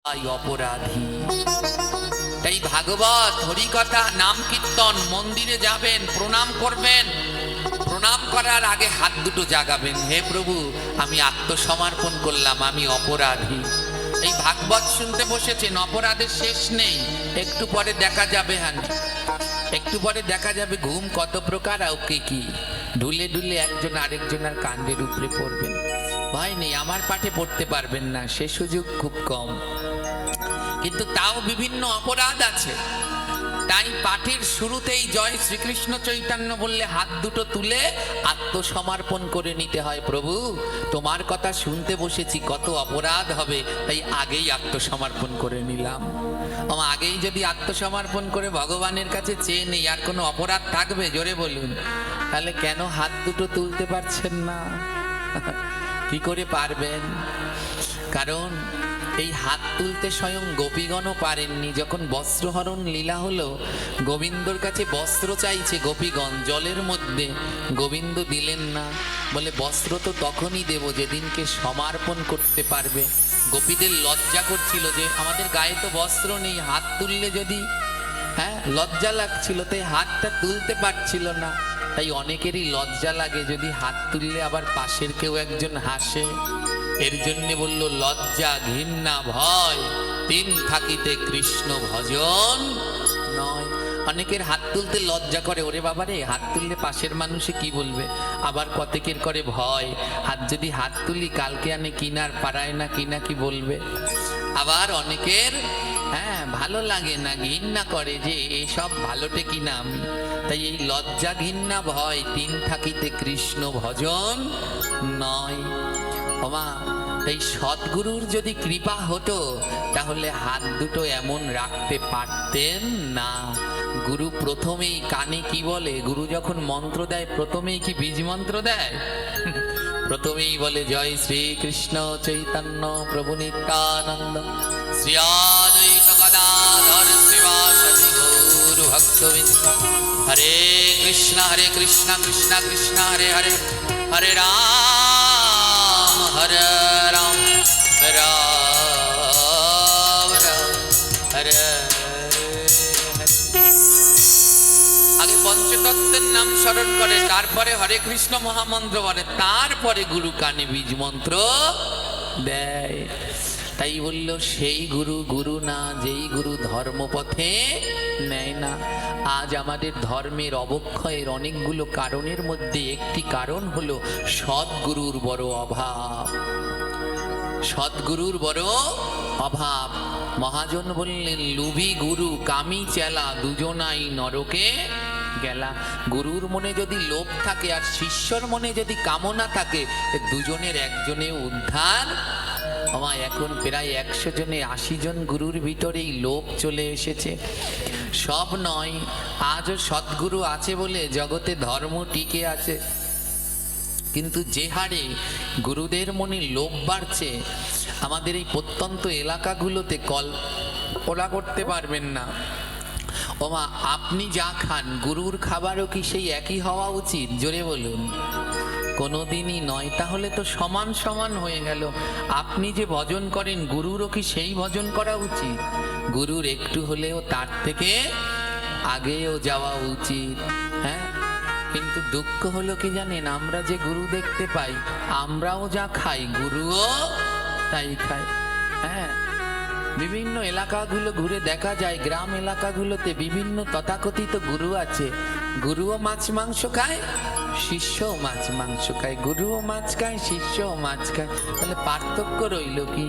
অপরাধী। তাই ভাগবত হরিকথা নাম কীর্তন মন্দিরে যাবেন, প্রণাম করবেন, প্রণাম করার আগে হাত দুটো জাগাবেন, হে প্রভু আমি আত্মসমর্পণ করলাম, আমি অপরাধী। এই ভাগবত শুনতে বসেছেন, অপরাধের শেষ নেই। একটু পরে দেখা যাবে, একটু পরে দেখা যাবে ঘুম কত প্রকার আর কি ঢুলে ঢুলে একজন আরেকজনের কাণ্ডের উপরে পড়বেন। ভয় নেই, আমার পাঠে পড়তে পারবেন না, সে সুযোগ খুব কম, কিন্তু তাও বিভিন্ন অপরাধ আছে। তাই পাঠের শুরুতেই জয় শ্রীকৃষ্ণ চৈতন্য বললে হাত দুটো তুলে আত্মসমর্পণ করে নিতে হয়। প্রভু তোমার কথা শুনতে বসেছি, কত অপরাধ হবে, তাই আগেই আত্মসমর্পণ করে নিলাম। আগেই যদি আত্মসমর্পণ করে ভগবানের কাছে চেয়ে নেই আর কোনো অপরাধ থাকবে, জোরে বলুন, তাহলে কেন হাত দুটো তুলতে পারছেন না? কি করে পারবেন? কারণ এই হাত তুলতে স্বয়ং গোপীগণও পারেননি। যখন বস্ত্রহরণ লীলা হলো, গোবিন্দর কাছে বস্ত্র চাইছে গোপীগণ জলের মধ্যে, গোবিন্দ দিলেন না, বলে বস্ত্র তো তখনই দেব যেদিনকে সমর্পণ করতে পারবে। গোপীদের লজ্জা করছিল যে আমাদের গায়ে তো বস্ত্র নেই, হাত তুললে যদি, লজ্জা লাগছিল, তাই হাতটা তুলতে পারছিল না। তাই অনেকেরই লজ্জা লাগে যদি হাত তুললে আবার পাশের কেউ একজন হাসে। এর জন্য বলল লজ্জা ঘৃণা ভয় তিন থাকিতে কৃষ্ণ ভজন নয়। অনেকের হাত তুলতে লজ্জা করে, ওরে বাবারে হাত তুললে পাশের মানুষে কি বলবে, আবার কতকের করে ভয়, হাত যদি হাত তুলি কালকে আনে কিনার পারায় না কিনা কি বলবে। আবার অনেকের ভালো লাগে না, ঘৃণা করে যে এসব ভালোটে কিনা আমি। তাই এই লজ্জা ঘৃণা ভয় তিন থাকিতে কৃষ্ণ ভজন নয়। ওমা এই সদ্গুরুর যদি কৃপা হতো তাহলে হাত দুটো এমন রাখতে পারতেন না। গুরু প্রথমেই কানে কি বলে, গুরু যখন মন্ত্র দেয় প্রথমেই কি বীজ মন্ত্র দেয়? প্রথমেই বলে জয় শ্রীকৃষ্ণ চৈতন্য প্রভু নিত্যানন্দ শ্রী অদ্বৈত গদাধর শ্রীবাসাদি গৌর ভক্তবৃন্দ। হরে কৃষ্ণ কৃষ্ণ কৃষ্ণ হরে হরে, হরে রাম হরে রাম রাম রাম হরে। আগে পঞ্চতত্ত্বের নাম স্মরণ করে, তারপরে হরে কৃষ্ণ মহামন্ত্র বলে, তারপরে গুরু কানে বীজ মন্ত্র দেয়। তাই বলল সেই গুরু গুরু না, যেই গুরু ধর্মপথে নেয় না। আজ আমাদের ধর্মের অবক্ষয়ের অনেকগুলো কারণের মধ্যে একটি কারণ হলো সদ্গুরুর বড় অভাব। সদ্গুরুর বড় অভাব। মহাজন বললেন লুভি গুরু কামি চেলা দুজনাই নরকে গেলা। গুরুর মনে যদি লোভ থাকে আর শিষ্যর মনে যদি কামনা থাকে, দুজনের একজনে উদ্ধার। এখন প্রায় 100 জনে 80 জন গুরুর ভিতরেই লোভ চলে এসেছে। সব নয়, আজও সদ্গুরু আছে বলে জগতে ধর্ম টিকে আছে, কিন্তু যে হারে গুরুদের মনে লোভ বাড়ছে, আমাদের এই প্রত্যন্ত এলাকাগুলোতে কল্পনা করতে পারবেন না। আপনি যা খান গুরুর খাবারও কি সেই একই হওয়া উচিত? জোরে বলুন, কোনোদিনই নয়। তাহলে তো সমান সমান হয়ে গেল। আপনি যে ভজন করেন গুরুরও কি সেই ভজন করা উচিত? গুরুর একটু হলেও তার থেকে আগেও যাওয়া উচিত। কিন্তু দুঃখ হলো কি জানেন, আমরা যে গুরু দেখতে পাই, আমরাও যা খাই গুরুও তাই খায়। বিভিন্ন এলাকাগুলো ঘুরে দেখা যায়, গ্রাম এলাকাগুলোতে বিভিন্ন তথাকথিত গুরু আছে, গুরুও মাছ মাংস খায়, শিষ্যও মাছ মাংস খায়, গুরুও মাছ খায়, শিষ্যও মাছ খায়। তাহলে পার্থক্য রইল কি?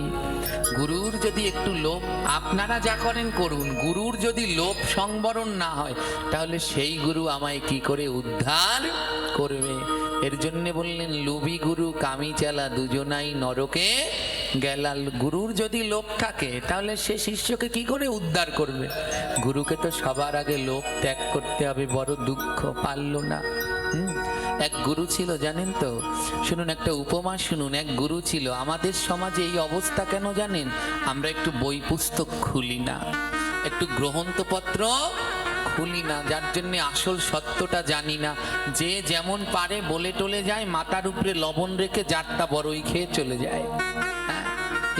গুরুর যদি একটু লোভ, আপনারা যা করেন করুন, গুরুর যদি লোভ সংবরণ না হয় তাহলে সেই গুরু আমায় কি করে উদ্ধার করবে? এর জন্য বললেন লোভী গুরু কামি চালা দুজনাই নরকে গেলা। গুরুর যদি লোভ থাকে তাহলে সে শিষ্যকে কি করে উদ্ধার করবে? গুরুকে তো সবার আগে লোভ ত্যাগ করতে হবে। বড় দুঃখ, পারল না। এক গুরু ছিল জানেন তো, শুনুন একটা উপমা শুনুন। এক গুরু ছিল। আমাদের সমাজে এই অবস্থা কেন জানেন? আমরা একটু বই পুস্তক খুলি না, একটু গ্রন্থপত্র খুলি না, যার জন্য আসল সত্যটা জানি না। যে যেমন পারে বলে টলে যায়, মাথার উপরে লবণ রেখে যারটা বড়ই খেয়ে চলে যায়।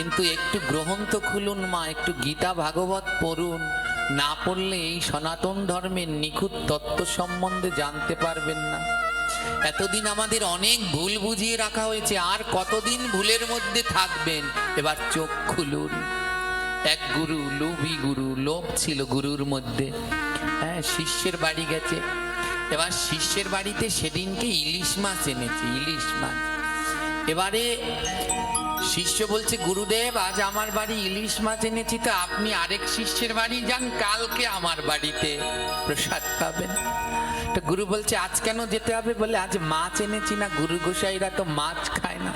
কিন্তু একটু গ্রন্থ খুলুন মা, একটু গীতা ভাগবত পড়ুন, না পড়লে এই সনাতন ধর্মের নিখুঁত তত্ত্ব সম্বন্ধে জানতে পারবেন না। এতদিন আমাদের অনেক ভুল বুঝিয়ে রাখা হয়েছে, আর কতদিন ভুলের মধ্যে থাকবেন? এবার চোখ খুলুন। এক গুরু, লোভী গুরু, লোভ ছিল গুরুর মধ্যে। হ্যাঁ, শিষ্যের বাড়ি গেছে। এবার শিষ্যের বাড়িতে সেদিনকে ইলিশ মাছ এনেছে, ইলিশ মাছ। এবারে শিষ্য বলছে, গুরুদেব আজ আমার বাড়ি ইলিশ মাছ এনেছি, তো আপনি আরেক শিষ্যের বাড়ি যান, কালকে আমার বাড়িতে প্রসাদ পাবেন। তো গুরু বলছে, আজ কেন যেতে হবে? বলে, আজ মাছ এনেছি না, গুরু গোসাইরা তো মাছ খায় না।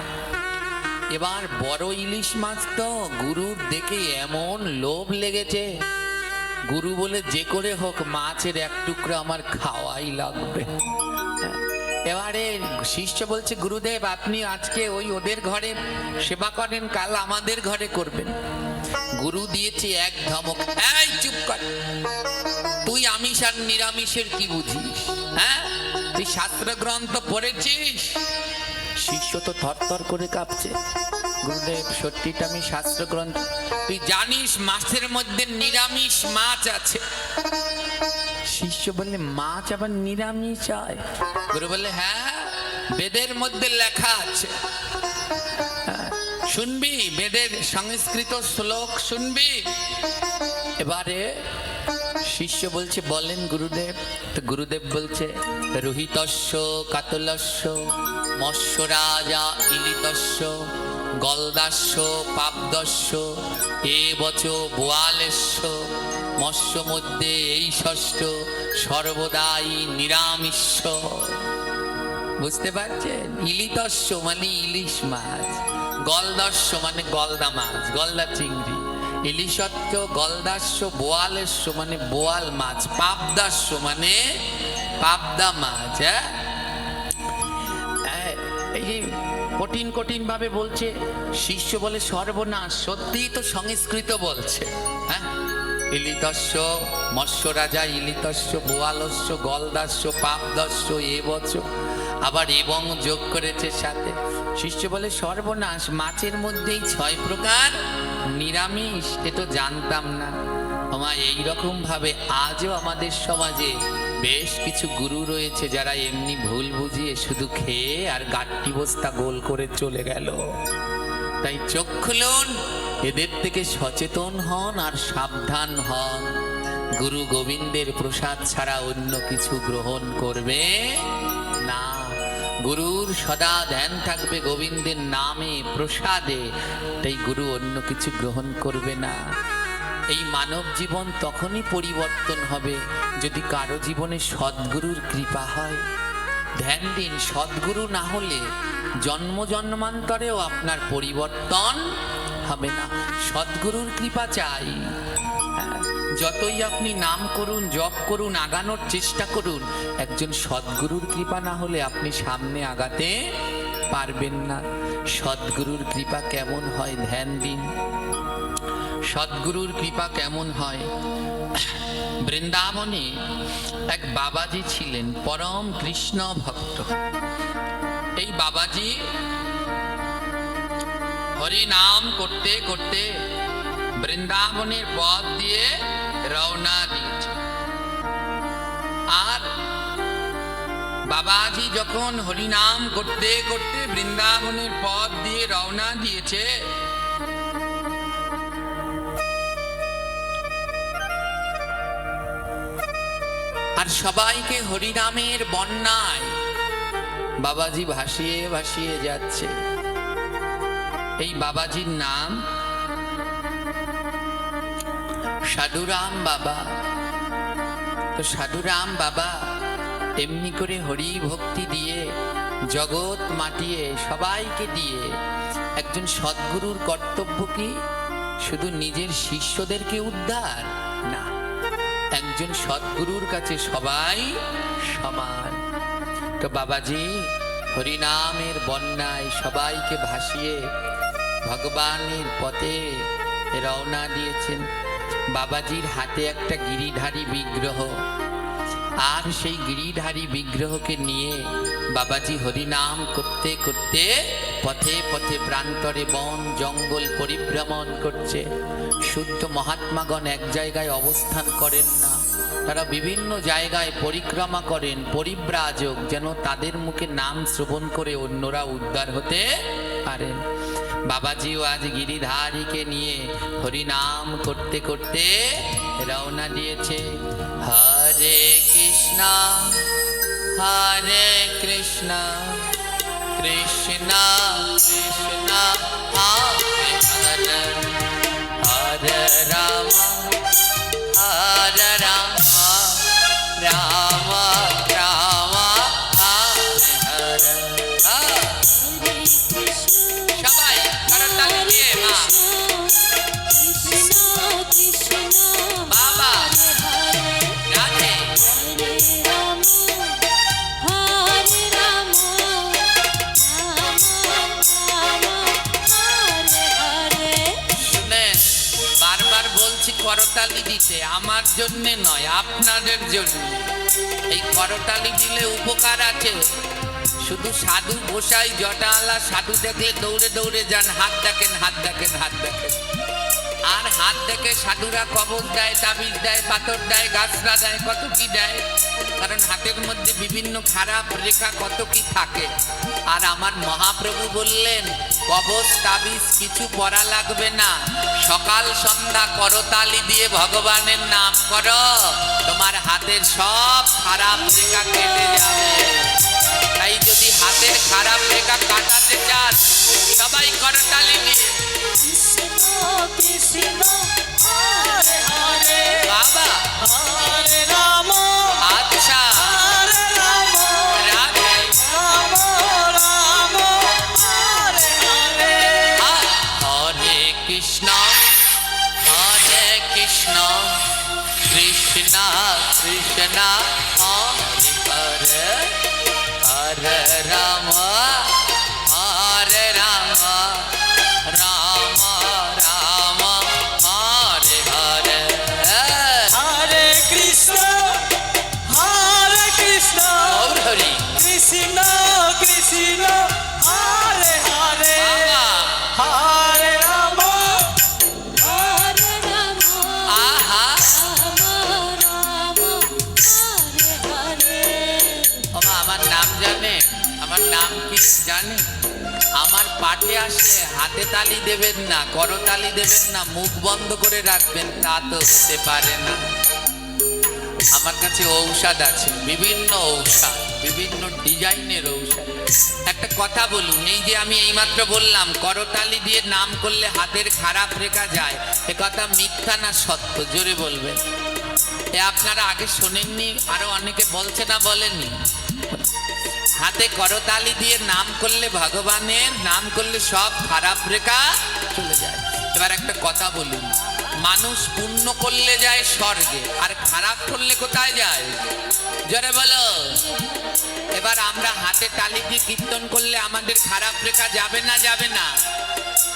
এবার বড় ইলিশ মাছ তো গুরুর দেখে এমন লোভ লেগেছে, গুরু বলে, যে করে হোক মাছের এক টুকরো আমার খাওয়াই লাগবে। এবারে শিষ্য বলছে, গুরুদেব আপনি আজকে ওই ওদের ঘরে সেবা করেন, কাল আমাদের ঘরে করবেন। গুরু দিয়েছে এক ধমক, এই চুপ কর, তুই আমিষ আর নিরামিষের কি বুঝিস? হ্যাঁ, তুই শাস্ত্র গ্রন্থ পড়েছিস? শিষ্য তো থরথর করে কাঁপছে। গুরুদেব সত্যিটা আমি শাস্ত্র গ্রন্থ। তুই জানিস মাছের মধ্যে নিরামিষ মাছ আছে? শিষ্য বললে, মাছ আবার নিরামিষ হয়? গুরু বললে, হ্যাঁ, বেদের মধ্যে লেখা আছে। শুনবি? বেদের সংস্কৃত শ্লোক শুনবি? এবারে শিষ্য বলছে, বলেন গুরুদেব। তো গুরুদেব বলছে, রোহিতস্য কাতলস্য মৎস্য রাজা ইলিতস্য গলদাস্য পাবদস্য এ বচ বোয়ালেস্য মৎস্য মধ্যে এই ষষ্ঠ সর্বদাই নিরামিষ। বুঝতে পারছেন? ইলিতস্য মানে ইলিশ মাছ, গলদাস্য মানে গলদা মাছ, গলদা চিংড়ি, ইলিশত্ব গলদাস্য, বোয়ালেস্য মানে বোয়াল মাছ, পাবদাস্য মানে পাবদা মাছ। হ্যাঁ, এই যে কঠিন কঠিন ভাবে বলছে। শিষ্য বলে, সর্বনাশ, সত্যিই তো সংস্কৃত বলছে। হ্যাঁ, ইলিতস্য মৎস্য রাজা ইলিতস্য বোয়ালস্য গলদাস্য পাবদস্য এ বছর, আবার এবং যোগ করেছে সাথে। শিষ্য বলে, সর্বনাশ, মাছের মধ্যেই 6 প্রকার নিরামিষ, এ তো জানতাম না। আমার এইরকম ভাবে আজও আমাদের সমাজে বেশ কিছু গুরু রয়েছে যারা এমনি ভুল বুঝিয়ে শুধু খেয়ে আর গাট্টি বস্তা গোল করে চলে গেল। তাই চোখ খুলুন, এদের থেকে সচেতন হন আর সাবধান হন। গুরু গোবিন্দের প্রসাদ ছাড়া অন্য কিছু গ্রহণ করবে না। গুরুর সদা ধ্যান থাকবে গোবিন্দের নামে প্রসাদে, তাই গুরু অন্য কিছু গ্রহণ করবে না। এই মানব জীবন তখনই পরিবর্তন হবে যদি কারো জীবনে সদ্গুরুর কৃপা হয়। ধ্যান দিন, সদ্গুরু না হলে জন্ম জন্মান্তরেও আপনার পরিবর্তন হবে না। সদ্গুরুর কৃপা চাই। যতই আপনি নাম করুন, জপ করুন, আগানোর চেষ্টা করুন, একজন সদ্গুরুর কৃপা না হলে আপনি সামনে আগাতে পারবেন না। সদ্গুরুর কৃপা কেমন হয় ধ্যান দিন। সদ্গুরুর কৃপা কেমন হয়? বৃন্দাবনে এক বাবাজি ছিলেন, পরম কৃষ্ণ ভক্ত। এই বাবাজি হরি নাম করতে করতে বৃন্দাবনের পথ দিয়ে রওনা দিয়েছে। আর বাবাজি যখন হরিনাম করতে করতে বৃন্দাবনের পথ দিয়ে রওনা দিয়েছে, আর সবাইকে হরিনামের বন্যায় বাবাজি ভাসিয়ে ভাসিয়ে যাচ্ছে। এই বাবাজির নাম সাধুরাম বাবা। তো সাধুরাম বাবা এমনি করে হরি ভক্তি দিয়ে জগৎ মাটিয়ে সবাইকে দিয়ে, একজন সদ্গুরুর কর্তব্য কি শুধু নিজের শিষ্যদেরকে উদ্ধার? না, একজন সদ্গুরুর কাছে সবাই সমান। তো বাবাজি হরিনামের বন্যায় সবাইকে ভাসিয়ে ভগবানের পথে রওনা দিয়েছেন। বাবাজির হাতে একটা গিরিধারী বিগ্রহ, আর সেই গিরিধারী বিগ্রহকে নিয়ে বাবাজি হরিনাম করতে করতে পথে পথে প্রান্তরে বন জঙ্গল পরিভ্রমণ করছে। শুদ্ধ মহাত্মাগণ এক জায়গায় অবস্থান করেন না, তারা বিভিন্ন জায়গায় পরিক্রমা করেন, পরিব্রাজক, যেন তাদের মুখে নাম শ্রবণ করে অন্যরা উদ্ধার হতে পারেন। বাবাজিও আজ গিরিধারীকে নিয়ে হরিনাম করতে করতে রওনা দিয়েছে। হরে কৃষ্ণ হরে কৃষ্ণ কৃষ্ণ কৃষ্ণ হরে হরে, হরে রাম হরে রাম রাম রাম হরে হরে। সবাই করতালি দিয়ে মা বাবা রাধে। শুনেন, বারবার বলছি করতালি দিতে, আমার জন্যে নয়, আপনাদের জন্য। এই করতালি দিলে উপকার আছে। শুধু সাধু গোসাই জটাওয়ালা সাধু দেখলে দৌড়ে দৌড়ে যান, হাত দেখেন হাত দেখেন হাত দেখেন। আর হাত দেখে সাধুরা কবজ দেয়, তাবিজ দেয়, পাথর দেয়, গাছরা দেয়, কত কি দেয়। কারণ হাতের মধ্যে বিভিন্ন খারাপ রেখা কত কি থাকে। আর আমার মহাপ্রভু বললেন কবজ তাবিজ কিছু পড়া লাগবে না, সকাল সন্ধ্যা করতালি দিয়ে ভগবানের নাম করো, তোমার হাতের সব খারাপ রেখা কেটে যাবে। তাই যদি হাতের খারাপ রেখা কাটাতে চান, সবাই করতালি দিয়ে বাবা হরে রাম আচ্ছা হরে রাম রাধে রাম রাম হরে হরে। হরে কৃষ্ণ কৃষ্ণ কৃষ্ণ হরে হরে, হরে রাম রাম রাম হরে হরে। হরে কৃষ্ণ গৌর হরি কৃষ্ণ কৃষ্ণ হরে হরে, বাবা হরে রাম আহা। বাবা আমার নাম জানে, আমার নাম কি জানে? আমার পাঠে আসলে হাতে তালি দেবেন না, করতালি দেবেন না, মুখ বন্ধ করে রাখবেন, তা তো হতে পারে না। আমার কাছে ঔষধ আছে, বিভিন্ন ঔষধ, বিভিন্ন ডিজাইনের ঔষধ। একটা কথা বলুন, এই যে আমি এইমাত্র বললাম করতালি দিয়ে নাম করলে হাতের খারাপ রেখা যায়, এ কথা মিথ্যা না সত্য? জোরে বলবেন। এ আপনারা আগে শোনেননি? আরো অনেকে বলছে না বলেননি? হাতে করতালি দিয়ে নাম করলে, ভগবানের নাম করলে সব খারাপ রেখা চলে যায়। এবার একটা কথা বলুন, মানুষ পুণ্য করলে যায় স্বর্গে, আর খারাপ করলে কোথায় যায়? জোরে বলো। এবার আমরা হাতে তালি দিয়ে কীর্তন করলে আমাদের খারাপ রেখা যাবে না যাবে না?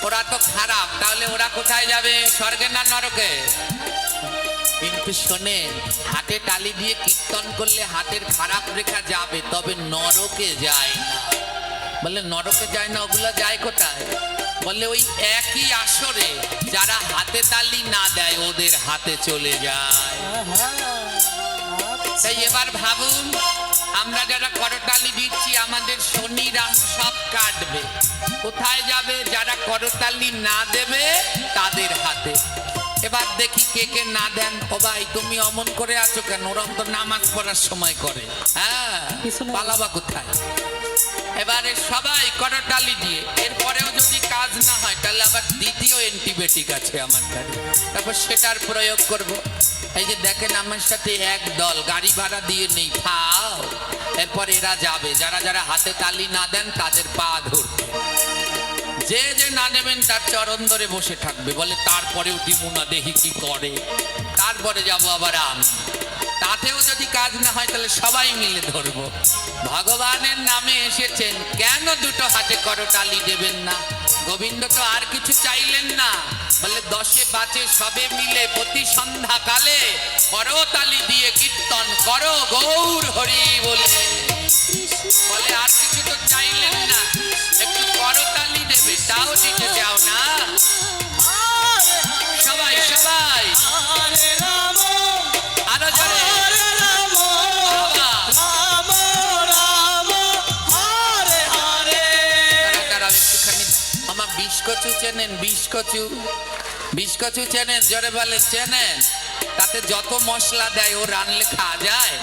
ওরা তো খারাপ, তাহলে ওরা কোথায় যাবে? স্বর্গে না নরকে? কিন্তু শোনে, হাতে তালি দিয়ে কীর্তন করলে হাতের খারাপ রেখা যাবে, তবে নরকে যায় না। বলে নরকে যায় না, ওগুলো যায় কোথায়? বলে ওই একই আসরে যারা হাতে তালি না দেয় ওদের হাতে চলে যায়। তাই এবার ভাবুন, আমরা যারা করতালি দিচ্ছি আমাদের শনি রাহু সব কাটবে, কোথায় যাবে? যারা করতালি না দেবে তাদের হাতে। এবার দেখি কে কে না দেন। ও ভাই তুমি অমন করে আছো কেন? ওরা তো নামাজ পড়ার সময় করে, হ্যাঁ, পালাবা কোথায়? এবারে সবাই করতালি দিয়ে, এরপরেও যদি কাজ না হয় তাহলে আবার দ্বিতীয় অ্যান্টিবায়োটিক আছে আমার কাছে, তারপর সেটার প্রয়োগ করব। এই যে দেখেন আমার সাথে এক দল গাড়ি ভাড়া দিয়ে নেই, খাও। এরপর এরা যাবে, যারা যারা হাতে তালি না দেন তাদের পা ধরতে, যে যে না নেবেন তার চরণ ধরে বসে থাকবে। বলে তারপরেও দিমুনা দেখি কি করে, তারপরে যাব আবার আমি। তাতেও যদি কাজ না হয় তাহলে সবাই মিলে ধরবো। ভগবানের নামে এসেছেন, কেন দুটো হাতে করতালি দেবেন না? গোবিন্দ তো আর কিছু চাইলেন না, বলে 10 5 সবে মিলে প্রতি সন্ধ্যা কালে করতালি দিয়ে কীর্তন করো গৌর হরি বলে। বলে আর কিছু তো চাইলেন না, একটু করতালি দেবে, তাও দিতে চাও না। সবাই সবাই হরে রাম আরো জোরে। হরে রাম বাবা, রাম রাম হরে হরে। দাঁড়াও, একটুখানি। আমার বিষ কচু চেনেন? বিষ কচু, বিষ কচু চেনেন? জোরে বলেন চেনেন? তাতে যত মশলা দেয় ও রানলে খাওয়া যায়?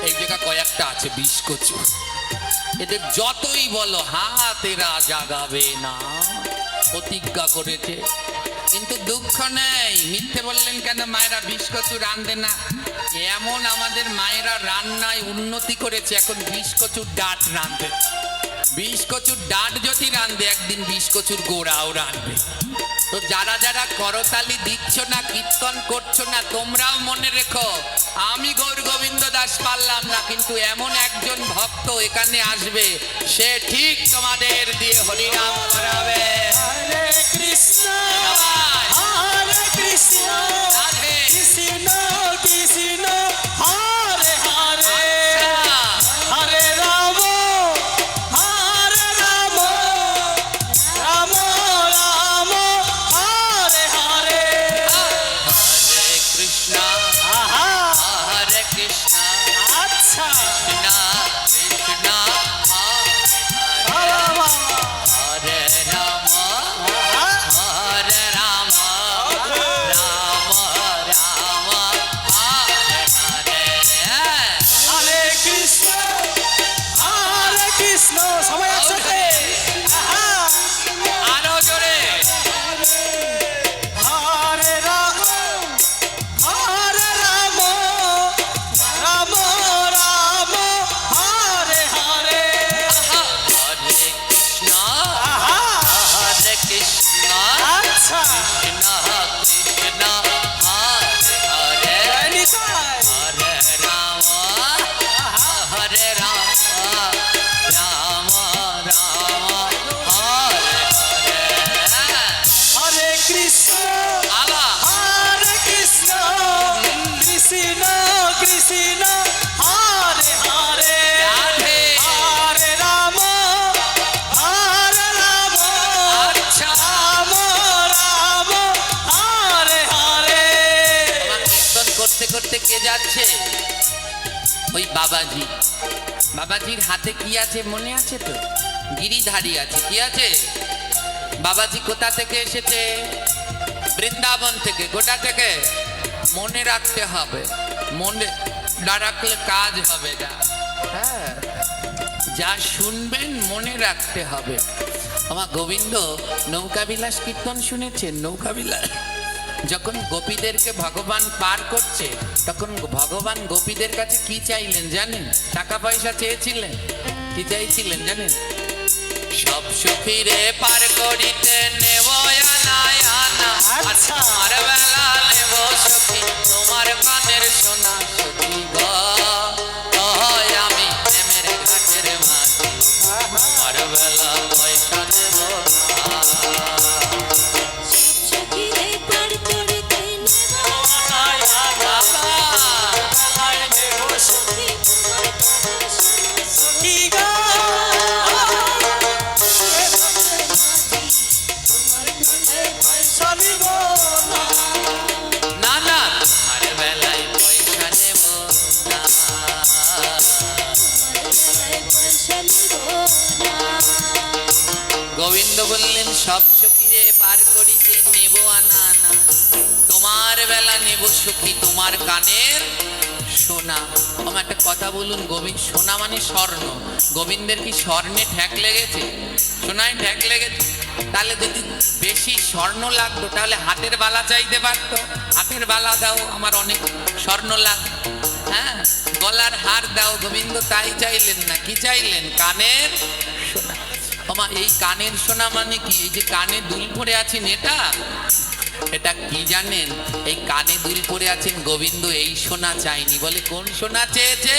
এই জায়গা কয়েকটা আছে বিষ কচু, এদের যতই বলো হাতেরা জাগাবে না, প্রতিজ্ঞা করেছে। কিন্তু দুঃখ নেই, মিথ্যে বললেন কেন? মায়েরা বিষ কচু রান্ধে না? এমন আমাদের মায়েরা রান্নায় উন্নতি করেছে, এখন বিষ কচুর ডাঁট রান্ধে। বিষ কচুর ডাঁট যদি রান্ধে, একদিন বিষ কচুর গোড়াও রান্ধবে। তো যারা যারা করতালি দিচ্ছ না, কীর্তন করছো না, তোমরাও মনে রেখো, আমি গৌর গোবিন্দ দাস পারলাম না, কিন্তু এমন একজন ভক্ত এখানে আসবে, সে ঠিক তোমাদের দিয়ে হরিনাম করাবে। হরে কৃষ্ণ সবাই হরে কৃষ্ণ রাধে। কৃষ্ণ কৃষ্ণ হরে হরে আচ্ছা, হরে রাম হরে রাম রাম রাম হরে হরে। হরে কৃষ্ণ আহা হরে কৃষ্ণ আচ্ছা কৃষ্ণ কৃষ্ণ হরে রাম হরে রাম আহা হরে রাম রাম রাম হরে হরে। হরে কৃষ্ণ সবাই একসাথে আহা আরো জোরে। হরে রাম রাম রাম হরে হরে। আহা, হরে কৃষ্ণ আহা হরে কৃষ্ণ আচ্ছা কৃষ্ণ কৃষ্ণ হরে হরে। জয় নিতাই। হরে রাম হরে রাম রাম রাম হরে হরে। হরে কৃষ্ণ বাবা, হরে কৃষ্ণ কৃষ্ণ কৃষ্ণ হরে হরে রাধে। হরে রাম আচ্ছা, রাম রাম হরে হরে। আমার কীর্তন করতে করতে কে যাচ্ছে? ওই বাবাজি। বাবাজির হাতে কি আছে মনে আছে তো? গিরিধারী আছে। কি আছে? বাবাজি কোথা থেকে এসেছে? বৃন্দাবন থেকে। গোটা থেকে মনে রাখতে হবে, মনে না রাখলে কাজ হবে না। হ্যাঁ, যা শুনবেন মনে রাখতে হবে। আমার গোবিন্দ নৌকা বিলাস কীর্তন শুনেছেন? নৌকা বিলাস যখন গোপীদেরকে ভগবান পার করছে, তখন ভগবান গোপীদের কাছে কি চাইলেন জানেন? টাকা পয়সা চেয়েছিলেন? কি চাইছিলেন জানেন? সব সুখীরে পার করিতে নেব আনা আনা, আর আচ্ছা। তোমার বেলা নেব সখী তোমার কানের সোনা। সখী গো, ওই আমি প্রেমের ঘাটের মাঝি, তোমার বেলা পয়সা নেব না। সখীরে পার করিতে নেব বাবা, সখী তোমার কথা শোনো। কি গো পয়সা নিব না। না না, তোমার বেলায় পয়সা নেব না। পয়সা নিব না। গোবিন্দ বললেন সব সখীরে পার করিতে নেব আনা আনা, তোমার বেলা নেব সখী তোমার কানের সোনা। আমার একটা কথা বলুন, গোবিন্দ সোনা মানে স্বর্ণ। গোবিন্দের কি স্বর্ণে ঠ্যাক লেগেছে? সোনায় ঠ্যাক লেগেছে? তাহলে যদি বেশি স্বর্ণ লাগতো তাহলে হাতের বালা চাইতে পারতো, হাতের বালা দাও, আমার অনেক স্বর্ণ লাগতো। হ্যাঁ, গলার হার দাও। গোবিন্দ তাই চাইলেন না, কি চাইলেন? কানের সোনা। আমার এই কানের সোনা মানে কি? এই যে কানে দুল পরে আছেন, এটা কি জানেন? এই কানে দুল পরে আছেন গোবিন্দ, এই সোনা চাইনি। বলে কোন সোনা চেয়েছে?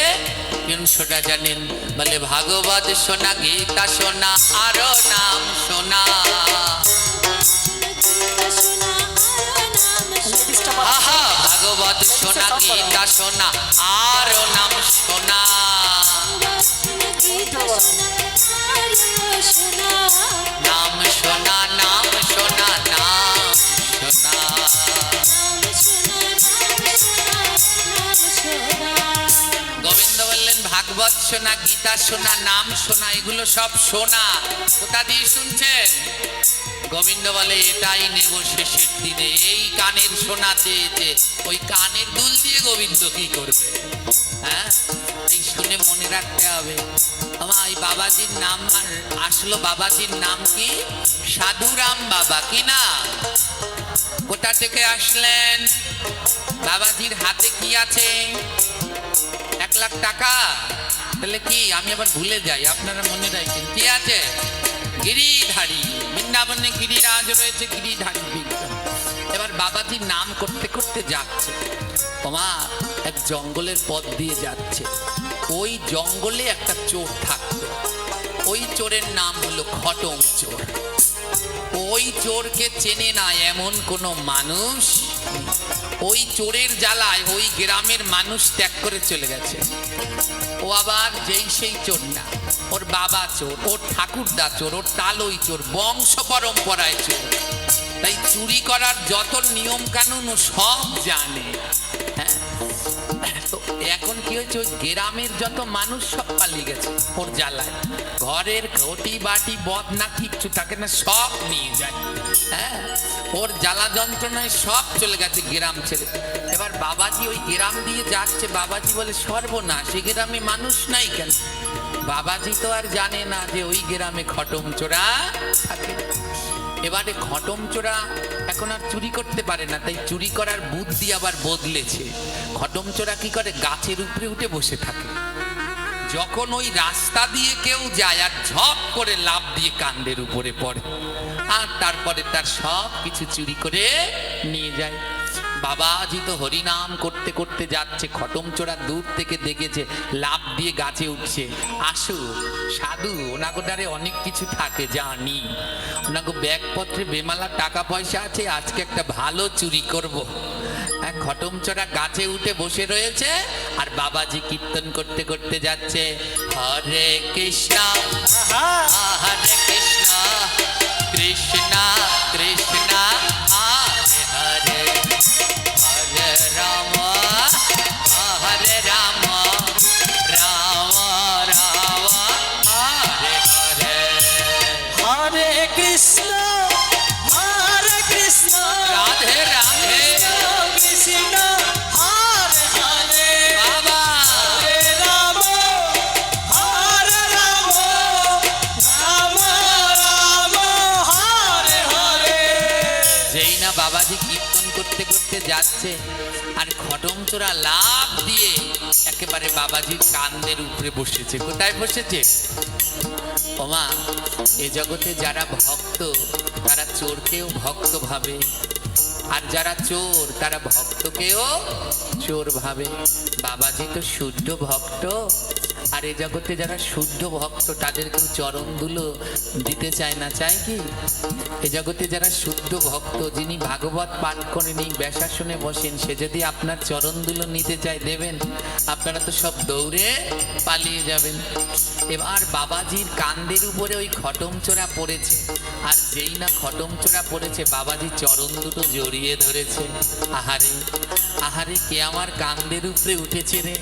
কোন সোনা জানেন? বলে ভাগবত সোনা, গীতা সোনা, আরো নাম সোনা। আহা, ভাগবত সোনা, গীতা সোনা, আরো নাম সোনা। সোনা নাম শোনা নাম শোনা নাম শোনা। গোবিন্দ বললেন ভাগবত শোনা, গীতা শোনা, নাম শোনা, এগুলো সব শোনা। কোথা দিয়ে শুনছেন? গোবিন্দ বলে এটাই নেব শেষের দিনে। এই কানের শোনা চেয়েছে, ওই কানের দুল দিয়ে গোবিন্দ কি করবে? হ্যাঁ, এই শুনে মনে রাখতে হবে। আমার এই বাবাজির নাম আসলো, বাবাজির নাম কি? সাধুরাম বাবা। কি না? কোথা থেকে আসলেন? বাবাজির হাতে কি আছে? 1 লাখ টাকা। তাহলে কি আমি আবার ভুলে যাই, আপনারা মনে রাখেন কি আছে? গিরিধারী। বৃন্দাবনে গিরিরাজ রয়েছে, গিরিধারী বিগ্রহ। এবার বাবাজির নাম করতে করতে যাচ্ছে, ওমা এক জঙ্গলের পথ দিয়ে যাচ্ছে। ওই জঙ্গলে একটা চোর থাকতো, ওই চোরের নাম হলো খটম চোর। ওই চোরকে চেনে না এমন কোনো মানুষ। ওই চোরের জ্বালায় ওই গ্রামের মানুষ ত্যাগ করে চলে গেছে। ও আবার যেই সেই চোর না, ওর বাবা চোর, ওর ঠাকুরদা চোর, ওর তালই চোর, বংশ পরম্পরায় চোর। তাই চুরি করার যত নিয়ম কানুন ও সব জানে। হ্যাঁ, তো এখন কি হয়েছে, ওই গ্রামের যত মানুষ সব পালিয়ে গেছে ওর জ্বালায়। ঘরের ঘটি বাটি বদনা কিচ্ছু থাকে না, সব নিয়ে যায়। হ্যাঁ, ওর জ্বালা যন্ত্রণায় সব চলে গেছে গ্রাম ছেড়ে। এবার বাবাজি ওই গ্রাম দিয়ে যাচ্ছে। বাবাজি বলে সর্বনাশ, সে গ্রামে মানুষ নাই কেন? বাবাজি তো আর জানে না যে ওই গ্রামে খটম চোরা থাকে। এবারে খটম চোরা এখন আর চুরি করতে পারে না, তাই চুরি করার বুদ্ধি আবার বদলেছে। খটম চোরা কি করে, গাছের উপরে উঠে বসে থাকে। যখন ওই রাস্তা দিয়ে কেউ যায় আর ঝপ করে লাফ দিয়ে কান্দের উপরে পড়ে, আর তারপরে তার সব কিছু চুরি করে নিয়ে যায়। বাবাজি তো হরিনাম করতে করতে যাচ্ছে, খটম চোরা দূর থেকে দেখেছে লাফ দিয়ে গাছে উঠছে। আসু সাধু, ওনাগো দ্বারে অনেক কিছু থাকে জানি, ওনাগো ব্যাগপত্রে বেমালা টাকা পয়সা আছে, আজকে একটা ভালো চুরি করব। খটম চোরা গাছে উঠে বসে রয়েছে, আর বাবাজি কীর্তন করতে করতে যাচ্ছে, হরে কৃষ্ণ হরে কৃষ্ণ কৃষ্ণ কৃষ্ণ হরে হরে, হরে রাম হরে রাম রাম রাম হরে হরে। হরে কৃষ্ণ রাধে রাধে। কৃষ্ণ হরে হরে, বাবা হরে রাম রাম রাম হরে হরে। যেই না বাবাজি কীর্তন করতে করতে যাচ্ছে, আর খটম চোরা লাফ দিয়ে একেবারে বাবাজির কান্দের উপরে বসেছে। কোথায় বসেছে? ওমা, এ জগতে যারা ভক্ত তারা চোরকেও ভক্ত ভাবে, আর যারা চোর তারা ভক্তকেও চোর ভাবে। বাবাজি তো শুদ্ধ ভক্ত, আর এ জগতে যারা শুদ্ধ ভক্ত তাদেরকেও চরণ ধুলো দিতে চায় না, চায় কি? এ জগতে যারা শুদ্ধ ভক্ত, যিনি ভাগবত পাঠ করেন, এই ব্যাসাসনে বসেন, সে যদি আপনার চরণ ধুলো নিতে চায় দেবেন? আপনারা তো সব দৌড়ে পালিয়ে যাবেন। এবার বাবাজির কান্দের উপরে ওই খটম চোরা পড়েছে, আর যেই না খটম চোরা পড়েছে বাবাজি চরণ দুটো জড়িয়ে ধরেছে। আহারে আহারে, কে আমার কান্দের উপরে উঠেছে রে?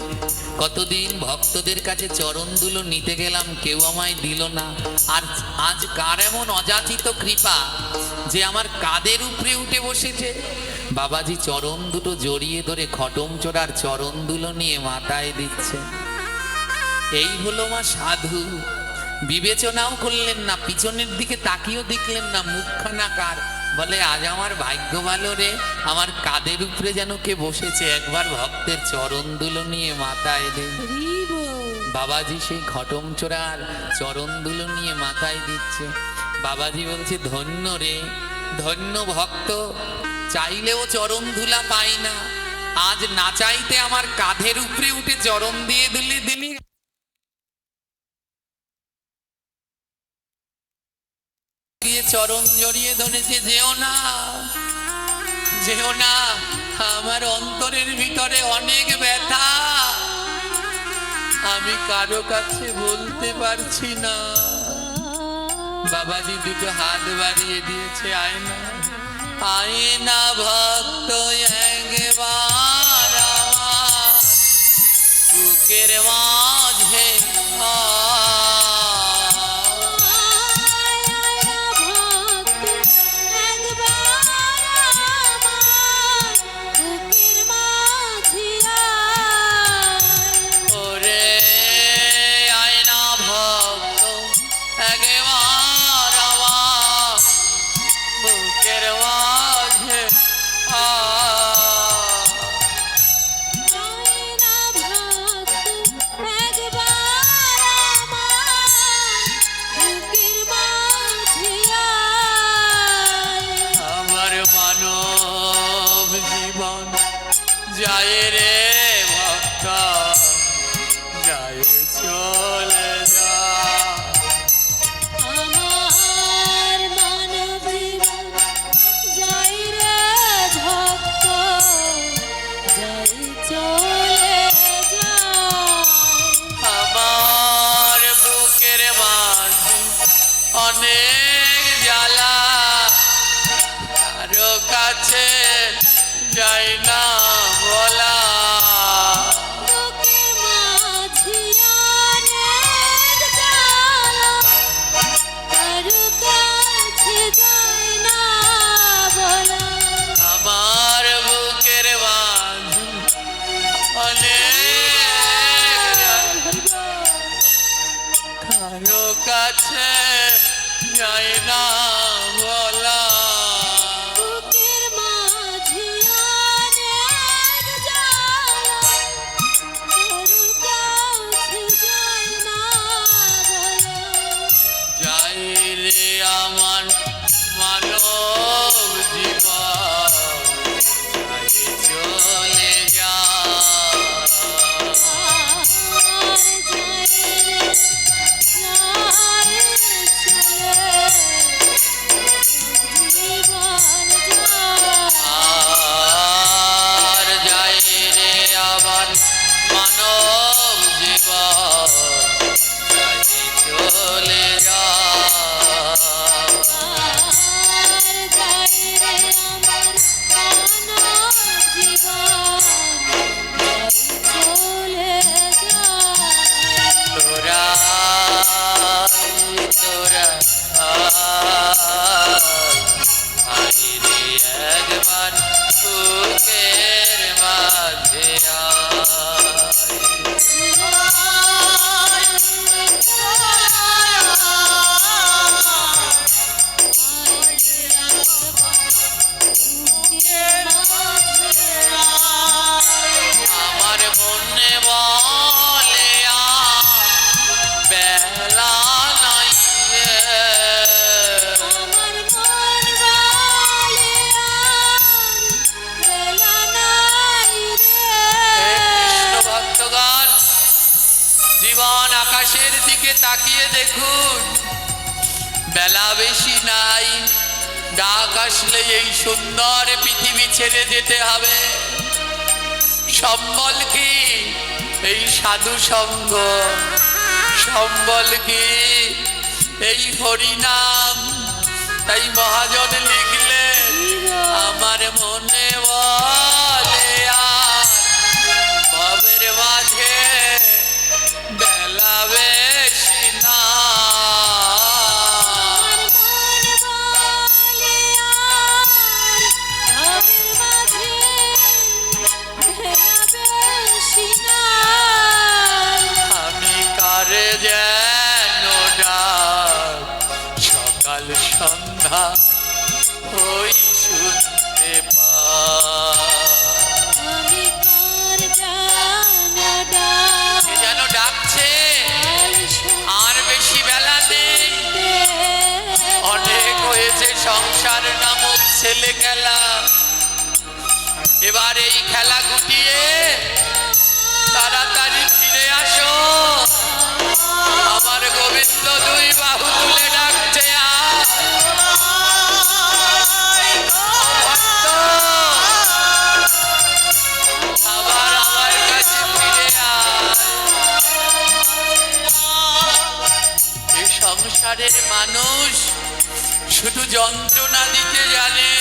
কতদিন ভক্তদের কাছে চরণ দুলো নিতে গেলাম, কেউ আমায় দিল না। আর আজ কার এমন অযাচিত কৃপা যে আমার কাঁধের উপরে উঠে বসেছে? বাবাজি চরণ দুটো জড়িয়ে ধরে খটম চোরার চরণ দুলো নিয়ে মাথায় দিচ্ছে। এই হলো মা সাধু। বিবেচনাও করলেন না, পিছনের দিকে তাকিয়েও দেখলেন না, মুখখানা কার। বলে আজ আমার ভাগ্য ভালো রে, আমার কাঁধের উপরে যেন কে বসেছে, একবার ভক্তের চরণ দুলো নিয়ে মাথায় দে। বাবাজি সেই খটম চোরার চরণ দুলো নিয়ে মাথায় দিচ্ছে। বাবাজি বলছে ধন্য রে, ধন্য ভক্ত, চাইলেও চরণ ধুলা পাই না, আজ না চাইতে আমার কাঁধের উপরে উঠে চরণ দিয়ে দিলি দিলি। চরণ জড়িয়ে ধরেছে, যেও না যেও না, আমার অন্তরের ভিতরে অনেক ব্যথা। আমি কারো কাছে বলতে পারছি না। বাবাজি দুটো হাত বাড়িয়ে দিয়েছে, আয়না আয়না ভক্ত একবার আমার বুকের মাঝে ওরে আয়না ভক্ত একবার আমার বুকের মাঝে আমার মানব জীবন যায় রে ভক্ত যায় চলে যা। আমার বুকের মাঝে অনেক জ্বালা, কারো কাছে যাই না বলা। আমার বুকের মাঝে অনেক জ্বালা, কারো কাছে যাই না বলা। যাই রে আমার মানব জীবন যাই চলে যা। আর যাই রে আমার মানব জীবন যাই চলে যা। তোরা তোরা আইরে একবার বুকের মাঝে আমার মনে বলে আর বেলা নাই রে। কৃষ্ণ ভক্তগণ, জীবন আকাশের দিকে তাকিয়ে দেখুন, বেলা বেশি নাই। ডাক আসলে এই সুন্দর পৃথিবী ছেড়ে যেতে হবে। সম্বল কি এই সাধু সঙ্গ, সম্বল কি এই হরিনাম। তাই মহাজন লিখলেন, আমার মনে বলে আর ভবের মাঝে বেলা বেশি না। আমি কারে যেন ডাক সকাল সন্ধ্যা ওই শুনতে পাই। কে যেন ডাকছে, আর বেশি বেলা নেই। অনেক হয়েছে সংসার নামক ছেলে খেলা, এবার এই খেলা গুটিয়ে তাড়াতাড়ি ফিরে আসো। আমার গোবিন্দ দুই বাহু তুলে ডাকছে, আবার আমার কাছে ফিরে আয়। সংসারের মানুষ শুধু যন্ত্রণা দিতে জানে,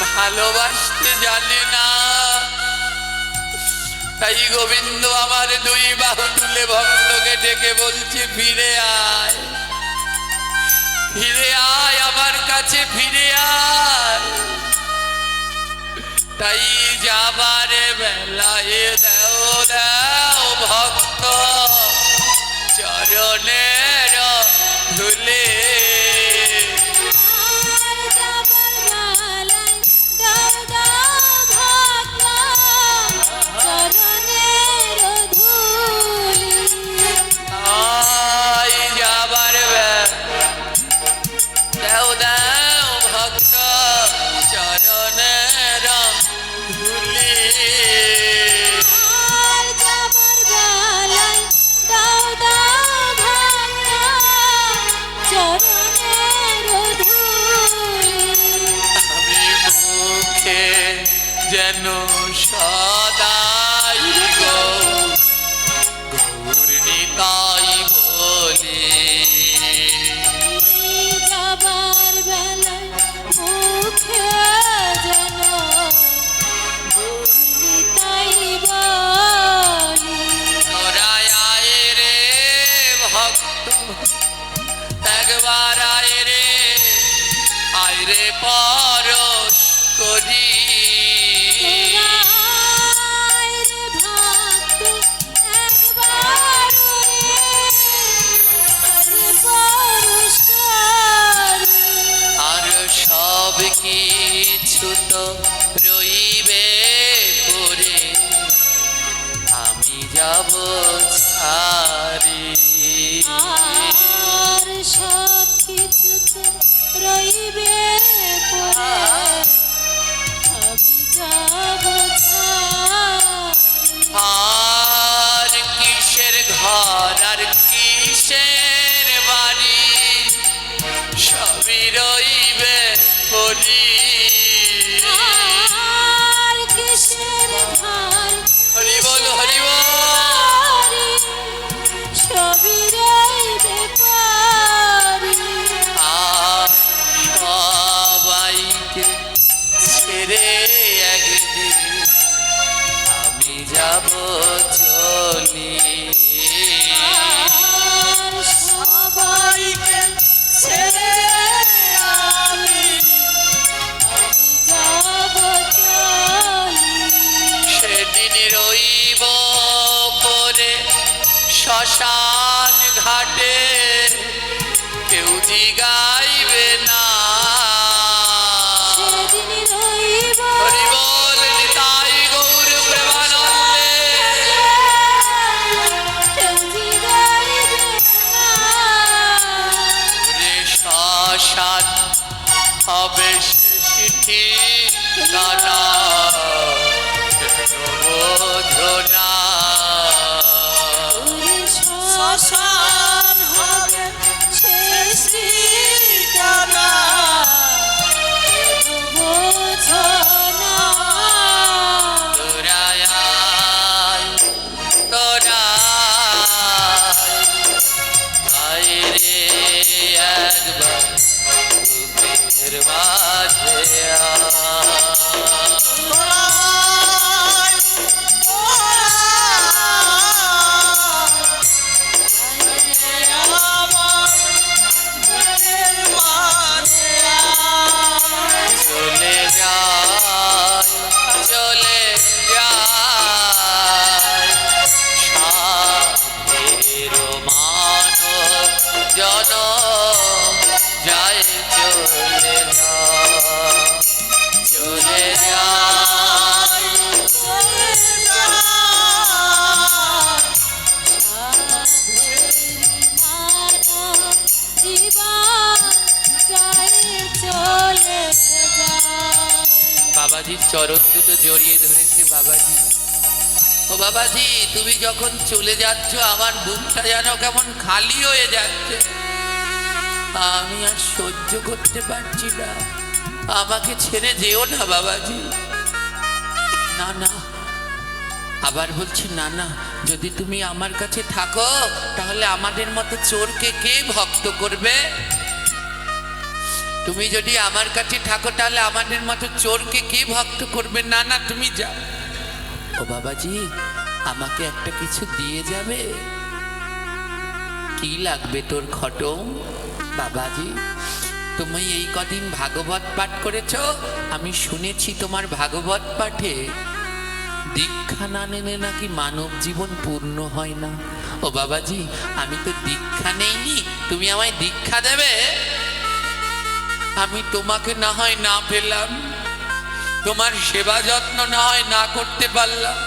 ভালোবাসতে জানে না। তাই গোবিন্দ আমার দুই বাহু তুলে ভক্তকে ডেকে বলছে, ফিরে আয়, ফিরে আয় আমার কাছে, ফিরে আয়। তাই যাবার বেলায় দেও দেও ভক্ত চরণের ধুলে। আই যাবার দেও দেও ভক্ত চরণের ধুলি। আমি মুখে যেন সদাই গৌরনিতাই বলি। যাবার বেলায় মুখে যেন তাই বলি। তোরা আয় রে ভক্ত, একবার আয় রে পরশ করি। আর সব কিছু তো রইবে পরে, আমি যাব ছাড়ি। আর সব কিছু তো রইবে পরে, আমি যাব ছাড়ি। আর কিসের ঘর আর কিসের বাড়ি, সবই রইবে পরি। আর কিসের ধার হরি বল হরি বল। সবই রইবে পরে। আর সবাইকে ছেড়ে একদিন আমি যাব চলি। আর সবাইকে ছেড়ে আমি যাব চলি। সেদিন রইব পরে শ্মশান ঘাটে, কেউ জিগাইবে না। সেদিন রইব হরি বল নিতাই গৌর প্রেমানন্দে। কেউ জিগাইবে না। ওরে শ্মশান হবে শেষ ঠিকানা, বোঝনা। ওরে শ্মশান হবে শেষ ঠিকানা, বোঝো না। তোরা আয়, তোরা আয় রে একবার বুকের মাঝে চলে যায়, চলে যায় সাধের মানব জনম যায়, চলে যায়, চলে যায়। বাবাজির চরণ দুটো জড়িয়ে ধরেছে বাবাজি। ও বাবাজি, তুমি যখন চলে যাচ্ছ আমার বুকটা যেন কেমন খালি হয়ে যাচ্ছে। আমি আর সহ্য করতে পারছি না, আমাকে ছেড়ে যেও না বাবাজি। না না, আবার বলছি না না, যদি তুমি আমার কাছে থাকো তাহলে আমাদের মতো চোরকে কে ভক্ত করবে? তুমি যদি আমার কাছে থাকো তাহলে আমাদের মতো চোরকে কে ভক্ত করবে? না না, তুমি যাও। ও বাবাজি, আমাকে একটা কিছু দিয়ে যাবে? কি লাগবে তোর খটম? বাবাজি, তুমি এই কদিন ভাগবত পাঠ করেছ, আমি শুনেছি তোমার ভাগবত পাঠে দীক্ষা না নিলে নাকি মানব জীবন পূর্ণ হয় না। ও বাবাজি, আমি তো দীক্ষা নেইনি, তুমি আমায় দীক্ষা দেবে? আমি তোমাকে না হয় না পেলাম, তোমার সেবা যত্ন না হয় না করতে পারলাম,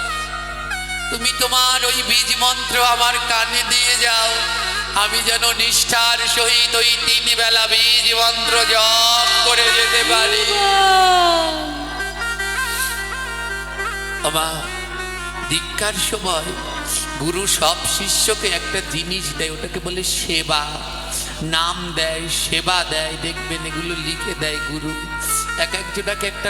তুমি তোমার ওই বীজ মন্ত্র আমার কানে দিয়ে যাও, আমি যেন নিষ্ঠার সহিত ওই 3 বেলা বীজ মন্ত্র জপ করে যেতে পারি। আমা, দীক্ষার সময় গুরু সব শিষ্যকে একটা জিনিস দেয়, ওটাকে বলে সেবা। নাম দেয়, সেবা দেয়, দেখবেন এগুলো লিখে দেয় গুরু। এক একজনকে একটা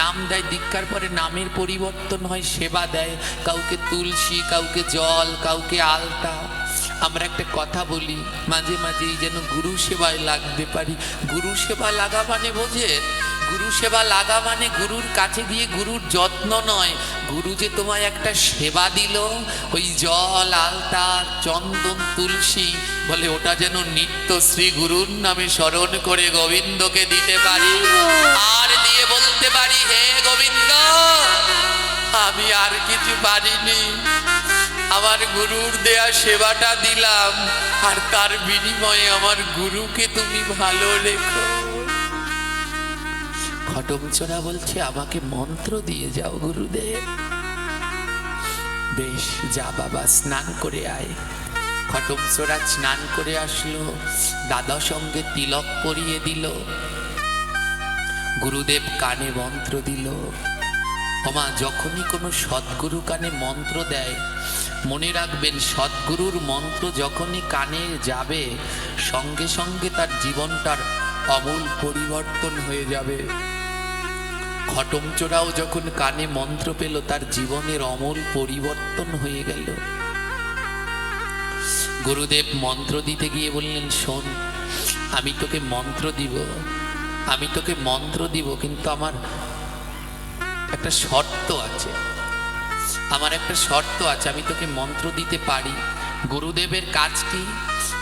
নাম দেয়, দীক্ষার পরে নামের পরিবর্তন হয়, সেবা দেয়, কাউকে তুলসী, কাউকে জল, কাউকে আলতা। আমরা একটা কথা বলি মাঝে মাঝেই, যেন গুরু সেবায় লাগতে পারি। গুরু সেবা লাগা মানে বোঝেন, গুরু সেবা লাগা মানে গুরুর কাছে গিয়ে গুরুর যত্ন নয়, গুরু যে তোমায় একটা সেবা দিল, ওই জল, আলতা, চন্দন, তুলসী, বলে ওটা যেন নিত্য শ্রী গুরুর নামে স্মরণ করে গোবিন্দকে দিতে পারি, আর দিয়ে বলতে পারি, হে গোবিন্দ, আমি আর কিছু পারিনি, আমার গুরুর দেয়া সেবাটা দিলাম, আর তার বিনিময়ে আমার গুরুকে তুমি ভালো রেখো। ঘটমচোরা বলছে, আমাকে মন্ত্র দিয়ে যাও গুরুদেব। বেশ, যা বাবা, স্নান করে আয়। ঘটমচোরা স্নান করে আসলো, দাদা সঙ্গে তিলক পরিয়ে দিল, গুরুদেব কানে মন্ত্র দিল। ওমা, যখনই কোনো সদ্গুরু কানে মন্ত্র দেয়, মনে রাখবেন, সদ্গুরুর মন্ত্র যখনই কানে যাবে, সঙ্গে সঙ্গে তার জীবনটার আমূল পরিবর্তন হয়ে যাবে। ঘটমচোরাও যখন কানে মন্ত্র পেল, তার জীবনের আমূল পরিবর্তন হয়ে গেল। গুরুদেব মন্ত্র দিতে গিয়ে বললেন, শোন, আমি তোকে মন্ত্র দিব, আমি তোকে মন্ত্র দিব, কিন্তু আমার একটা শর্ত আছে, আমার একটা শর্ত আছে, আমি তোকে মন্ত্র দিতে পারি। গুরুদেবের কাজ কি?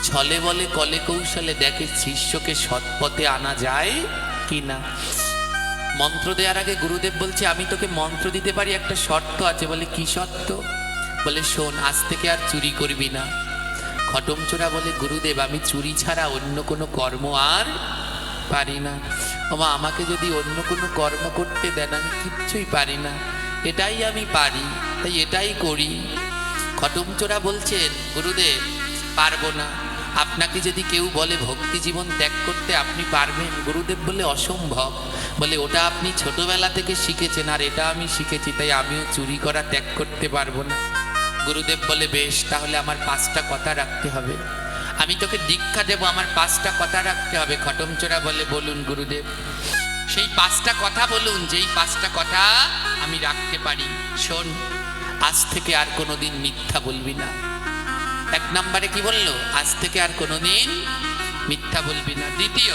ছলে বলে কলে কৌশলে দেখে শিষ্যকে সৎপথে আনা যায় কি না। মন্ত্র দেওয়ার আগে গুরুদেব বলছে, আমি তোকে মন্ত্র দিতে পারি, একটা শর্ত আছে। বলে, কি শর্ত? বলে, শোন, আজ থেকে আর চুরি করবি না। ঘটমচোরা বলে, গুরুদেব, আমি চুরি ছাড়া অন্য কোনো কর্ম আর পারি না। ওমা, আমাকে যদি অন্য কোনো কর্ম করতে দেন, আমি কিচ্ছুই পারি না, এটাই আমি পারি, তাই এটাই করি। ঘটমচোরা বলছেন, গুরুদেব, পারবো না। আপনাকে যদি কেউ বলে ভক্তি জীবন ত্যাগ করতে, আপনি পারবেন? গুরুদেব বলে, অসম্ভব। বলে, ওটা আপনি ছোটবেলা থেকে শিখেছেন, আর এটা আমি শিখেছি, তাই আমিও চুরি করা ত্যাগ করতে পারবো না। গুরুদেব বলে, বেশ, তাহলে আমার 5টা কথা রাখতে হবে, আমি তোকে দীক্ষা দেব, আমার 5টা কথা রাখতে হবে। ঘটমচোরা বলে, বলুন গুরুদেব। সেই 5টা কথা বলুন, যেই 5টা কথা আমি রাখতে পারি। শোন, আজ থেকে আর কোনোদিন মিথ্যা বলবি না। 1 নম্বরে কি বললো? আজ থেকে আর কোনোদিন মিথ্যা বলবি না। দ্বিতীয়,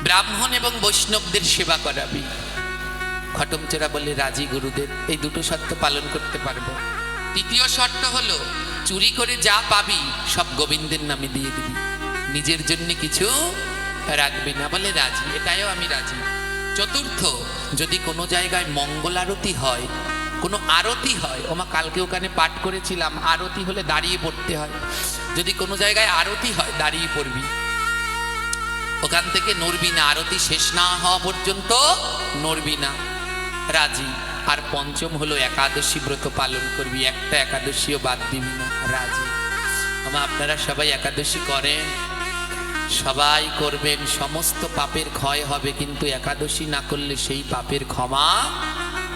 ব্রাহ্মণ এবং বৈষ্ণবদের সেবা করাবি। ঘটমচোরা বলে, রাজি গুরুদেব, এই 2টো শর্ত পালন করতে পারবো। তৃতীয় শর্ত হলো, চুরি করে যা পাবি সব গোবিন্দের নামে দিয়ে দিবি, নিজের জন্য কিছু রাখবি না। বলে, রাজি, এটাও আমি রাজি। চতুর্থ, যদি কোনো জায়গায় মঙ্গল আরতি হয়, কোনো আরতি হয়, ওমা, কালকে ওখানে পাঠ করেছিলাম, আরতি হলে দাঁড়িয়ে পড়তে হয়। যদি কোনো জায়গায় আরতি হয়, দাঁড়িয়ে পড়বি, ওখান থেকে নড়বি না, আরতি শেষ না হওয়া পর্যন্ত নড়বি না। রাজি। আর পঞ্চম হলো, একাদশী ব্রত পালন করবি, একটা একাদশীও বাদ দিবি না। রাজি। আপনারা সবাই একাদশী করেন, সবাই করবেন, সমস্ত পাপের ক্ষয় হবে, কিন্তু একাদশী না করলে সেই পাপের ক্ষমা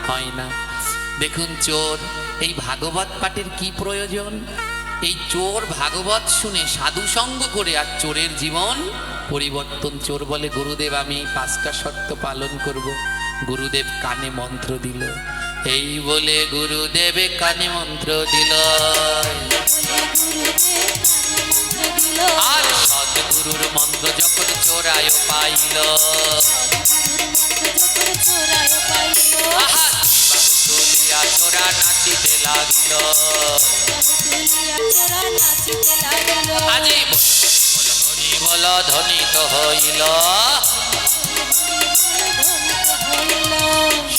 হয় না। দেখুন, চোর, এই ভাগবত পাঠের কি প্রয়োজন? এই চোর ভাগবত শুনে সাধু সঙ্গ করে, আর চোরের জীবন পরিবর্তন। চোর বলে, গুরুদেব, আমি 5টা শর্ত পালন করব। গুরুদেব কানে মন্ত্র দিল, এই বলে গুরুদেবে কানে মন্ত্র দিল। আর সদ্গুরুর মন্ত্র যখন চোরায় পাইল, আহা তুলিয়া চোরা নাচিতে লাগিল। আজি বল হরি বল ধ্বনিত হইল।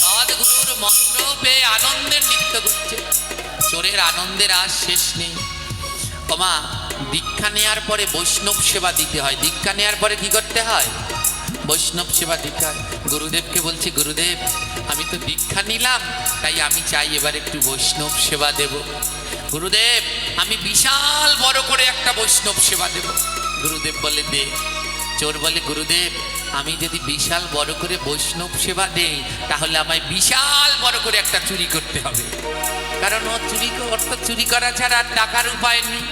সদ্গুরুর মন্ত্র পেয়ে আনন্দের নৃত্য করছে। চোরের আনন্দের আর শেষ নেই। ওমা দীক্ষা নেওয়ার পরে বৈষ্ণব সেবা দিতে হয়। দীক্ষা নেওয়ার পরে কি করতে হয়? বৈষ্ণব সেবা দিতে হয়। গুরুদেবকে বলছি, গুরুদেব আমি তো দীক্ষা নিলাম, তাই আমি চাই এবার একটু বৈষ্ণব সেবা দেব। গুরুদেব আমি বিশাল বড় করে একটা বৈষ্ণব সেবা দেব। গুরুদেব বলে দে। চোর বলে, গুরুদেব আমি যদি বিশাল বড় করে বৈষ্ণব সেবা দেই, তাহলে আমায় বিশাল বড় করে একটা চুরি করতে হবে। কারণ ওর তো চুরি করা ছাড়া আর টাকার উপায় নেই।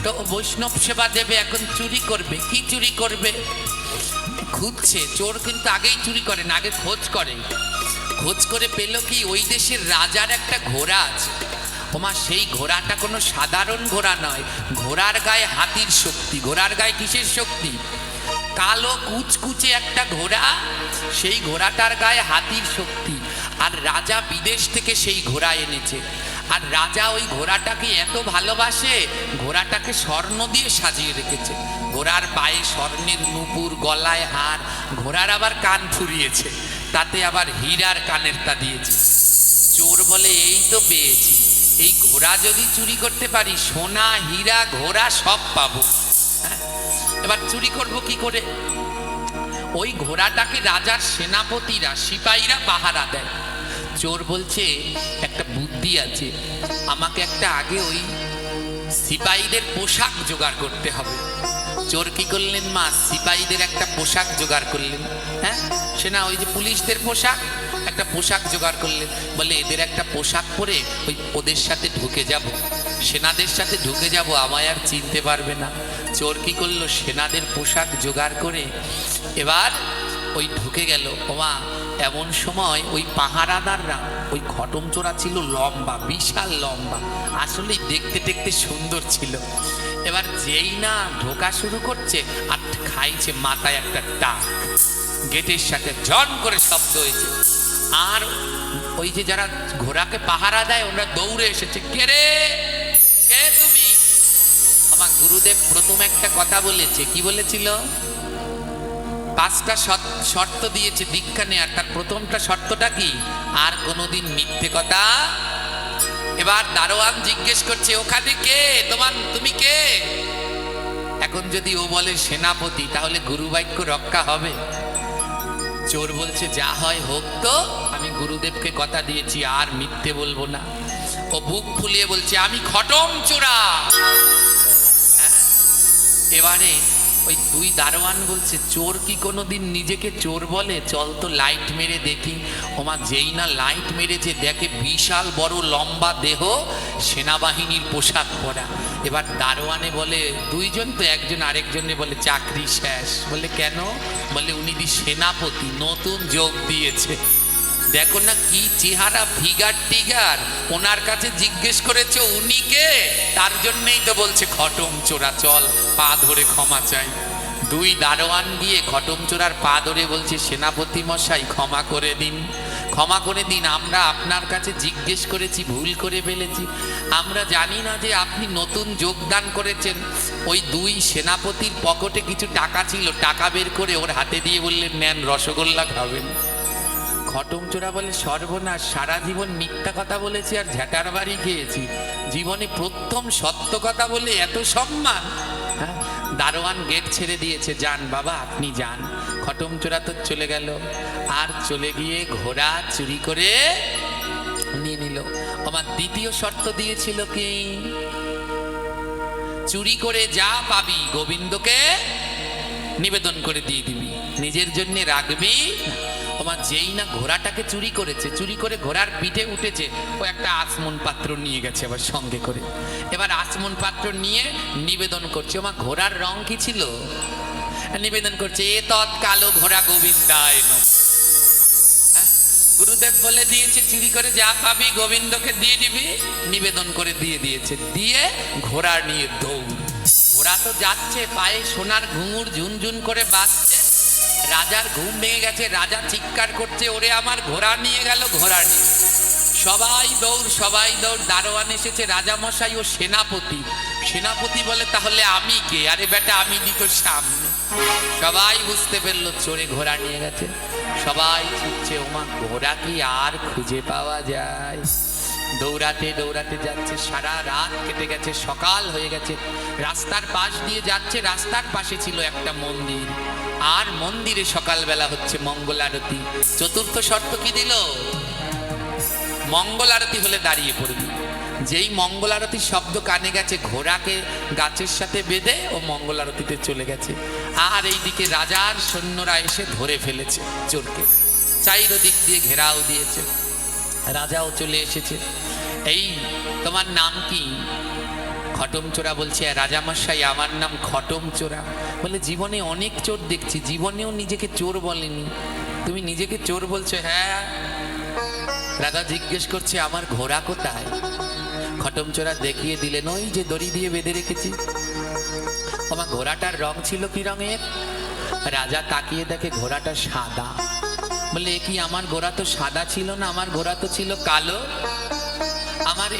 তো বৈষ্ণব সেবা দেবে, এখন চুরি করবে। কি চুরি করবে? খুঁজছে। চোর কিন্তু আগেই চুরি করে না, আগে খোঁজ করে। খোঁজ করে পেল কি, ওই দেশের রাজার একটা ঘোড়া আছে। ওমা সেই ঘোড়াটা কোনো সাধারণ ঘোড়া নয়, ঘোড়ার গায়ে হাতির শক্তি। ঘোড়ার গায়ে কিসের শক্তি? কালো কুচকুচে একটা ঘোড়া, সেই ঘোড়াটার গায়ে হাতির শক্তি। আর রাজা বিদেশ থেকে সেই ঘোড়া এনেছে। আর রাজা ওই ঘোড়াটাকে এত ভালোবাসে, ঘোড়াটাকে স্বর্ণ দিয়ে সাজিয়ে রেখেছে। ঘোড়ার পায়ে স্বর্ণের নুপুর, গলায় হার, ঘোড়ার আবার কান ফুরিয়েছে, তাতে আবার হীরার কানেরটা দিয়েছে। চোর বলে, এই তো পেয়েছি, এই ঘোড়া যদি চুরি করতে পারি, সোনা হীরা ঘোড়া সব পাবো। এবার চুরি করব কি করে? ওই ঘোড়াটাকে রাজার সেনাপতিরা, সিপাহীরা পাহারা দেয়। চোর বলছে, একটা বুদ্ধি আছে, আমাকে একটা আগে ওই সিপাহীদের পোশাক জোগাড় করতে হবে। চোর কি করলেন মা? সিপাহীদের একটা পোশাক জোগাড় করলেন। হ্যাঁ, সেনা ওই যে পুলিশদের পোশাক, একটা পোশাক জোগাড় করলেন। বলে এদের একটা পোশাক পরে ওদের সাথে ঢুকে যাব, সেনাদের সাথে ঢুকে যাব, আমায় আর চিনতে পারবে না। চোর কি করলো? সেনাদের পোশাক জোগাড় করে এবার ওই ঢুকে গেল। ওমা এমন সময় ওই পাহারাদাররা, ওই ঘটম চোরা ছিল লম্বা, বিশাল লম্বা, আসলেই দেখতে দেখতে সুন্দর ছিল। এবার যেই না ঢোকা শুরু করছে, আর খাইছে মাথায় একটা টাক, গেটের সাথে ঝন করে শব্দ হয়েছে। আর ওই যে যারা ঘোড়াকে পাহারা দেয়, ওরা দৌড়ে এসেছে। কে রে, কে তুমি? আমার গুরুদেব প্রথম একটা কথা বলেছে। কি বলেছিল? 5টা শর্ত দিয়েছে দীক্ষা নেয়ার। তার প্রথমটা শর্তটা কি? আর কোনোদিন মিথ্যে কথা। এবার দারোয়ান জিজ্ঞেস করছে, ওখানে কে? তুমি কে? এখন যদি ও বলে সেনাপতি, তাহলে গুরু বাক্য রক্ষা হবে? চোর বলছে, যা হয় হোক, তো আমি গুরুদেবকে কথা দিয়েছি, আর মিথ্যে বলবো না। ও বুক ফুলিয়ে বলছে, আমি ঘটম চোরা। এবারে ওই দুই দারোয়ান বলছে, চোর কি কোনোদিন নিজেকে চোর বলে? চল তো লাইট মেরে দেখি। ওমা যেই না লাইট মেরেছে, দেখে বিশাল বড় লম্বা দেহ, সেনাবাহিনীর পোশাক পরা। এবার দারোয়ানে বলে, দুইজন তো, একজন আরেকজনে বলে চাকরি শেষ। বলে কেন? বলে উনি দি সেনাপতি, নতুন যোগ দিয়েছে। দেখো না কি চেহারা, ফিগার টিগার। ওনার কাছে জিজ্ঞেস করেছে উনি কে, তার জন্যই তো বলছে ঘটম চোরা, চল পা ধরে ক্ষমা চাই। দুই দারোয়ান গিয়ে ঘটম চোরার পা ধরে বলছে, সেনাপতি মশাই ক্ষমা করে দিন, ক্ষমা করে দিন, আমরা আপনার কাছে জিজ্ঞেস করেছি, ভুল করে ফেলেছি। আমরা জানি না যে আপনি নতুন যোগদান করেছেন। ওই দুই সেনাপতির পকেটে কিছু টাকা ছিল, টাকা বের করে ওর হাতে দিয়ে বললেন, নেন রসগোল্লা খাবেন। ঘটম চোরা বলে, সর্বনাশ, সারা জীবন মিথ্যা কথা বলেছি আর ঝ্যাটার বাড়ি খেয়েছি, জীবনে প্রথম সত্য কথা বলে এত সম্মান। হ্যাঁ, দারোয়ান গেট ছেড়ে দিয়েছে, যান বাবা আপনি যান। ঘটম চোরা তো চলে গেল। আর চলে গিয়ে ঘোড়া চুরি করে নিয়ে নিল। আমার দ্বিতীয় শর্ত দিয়েছিল কি? চুরি করে যা পাবি গোবিন্দকে নিবেদন করে দিয়ে দিবি, নিজের জন্য রাখবি। তোমার যেই না ঘোড়াটাকে চুরি করেছে, চুরি করে ঘোড়ার পিঠে উঠেছে, ও একটা আসমন পাত্র নিয়ে গেছে আবার সঙ্গে করে। এবার আসমন পাত্র নিয়ে নিবেদন করছে। আমার ঘোড়ার রং কি ছিল? নিবেদন করছে, এ তৎ কালো ঘোড়া গোবিন্দায় নমঃ। গুরুদেব বলে দিয়েছে চুরি করে যা পাবি গোবিন্দকে দিয়ে দিবি, নিবেদন করে দিয়ে দিয়েছে। দিয়ে ঘোড়া নিয়ে দৌড়। ঘোড়া তো যাচ্ছে, পায়ে সোনার ঘুঙুর ঝুনঝুন করে বাজছে। রাজার ঘুম ভেঙে গেছে, রাজা চিৎকার করছে, ওরে আমার ঘোড়া নিয়ে গেল, ঘোড়া নিয়ে। সবাই দৌড়, সবাই দৌড়। দারোয়ান এসেছে, রাজামশাই ও সেনাপতি। সেনাপতি বলে তাহলে আমি কে? আরে বেটা আমি দিত সামনে। সবাই বুঝতে পারলো চোরে ঘোড়া নিয়ে গেছে। সবাই ছুটছে, ওমা ঘোড়া কি আর খুঁজে পাওয়া যায়? দৌড়াতে দৌড়াতে যাচ্ছে, সারা রাত কেটে গেছে, সকাল হয়ে গেছে। রাস্তার পাশ দিয়ে যাচ্ছে, রাস্তার পাশে ছিল একটা মন্দির, আর মন্দিরে সকালবেলা হচ্ছে মঙ্গল আরতি। চতুর্থ শর্ত কি দিল? মঙ্গল আরতি হলে দাঁড়িয়ে পড়বি। যেই মঙ্গল আরতির শব্দ কানে গেছে, ঘোড়াকে গাছের সাথে বেঁধে ও মঙ্গল আরতিতে চলে গেছে। আর এইদিকে রাজার সৈন্যরা এসে ধরে ফেলেছে চোরকে, চারিদিক দিয়ে ঘেরাও দিয়েছে। রাজাও চলে এসেছে। এই তোমার নাম কি? খটমচোরা বলছে, রাজামশাই আমার নাম খটমচোরা। বলে জীবনে অনেক চোর দেখছি, জীবনেও নিজেকে চোর বলেনি, তুমি নিজেকে চোর বলছো? হ্যাঁ। রাজা জিজ্ঞেস করছে আমার ঘোড়া কোথায়? খটমচোরা দেখিয়ে দিলেন, ওই যে দড়ি দিয়ে বেঁধে রেখেছি। আমার ঘোড়াটার রং ছিল কি রঙের? রাজা তাকিয়ে দেখে ঘোড়াটা সাদা। বলে কি, আমার ঘোড়া তো সাদা ছিল না, আমার ঘোড়া তো ছিল কালো।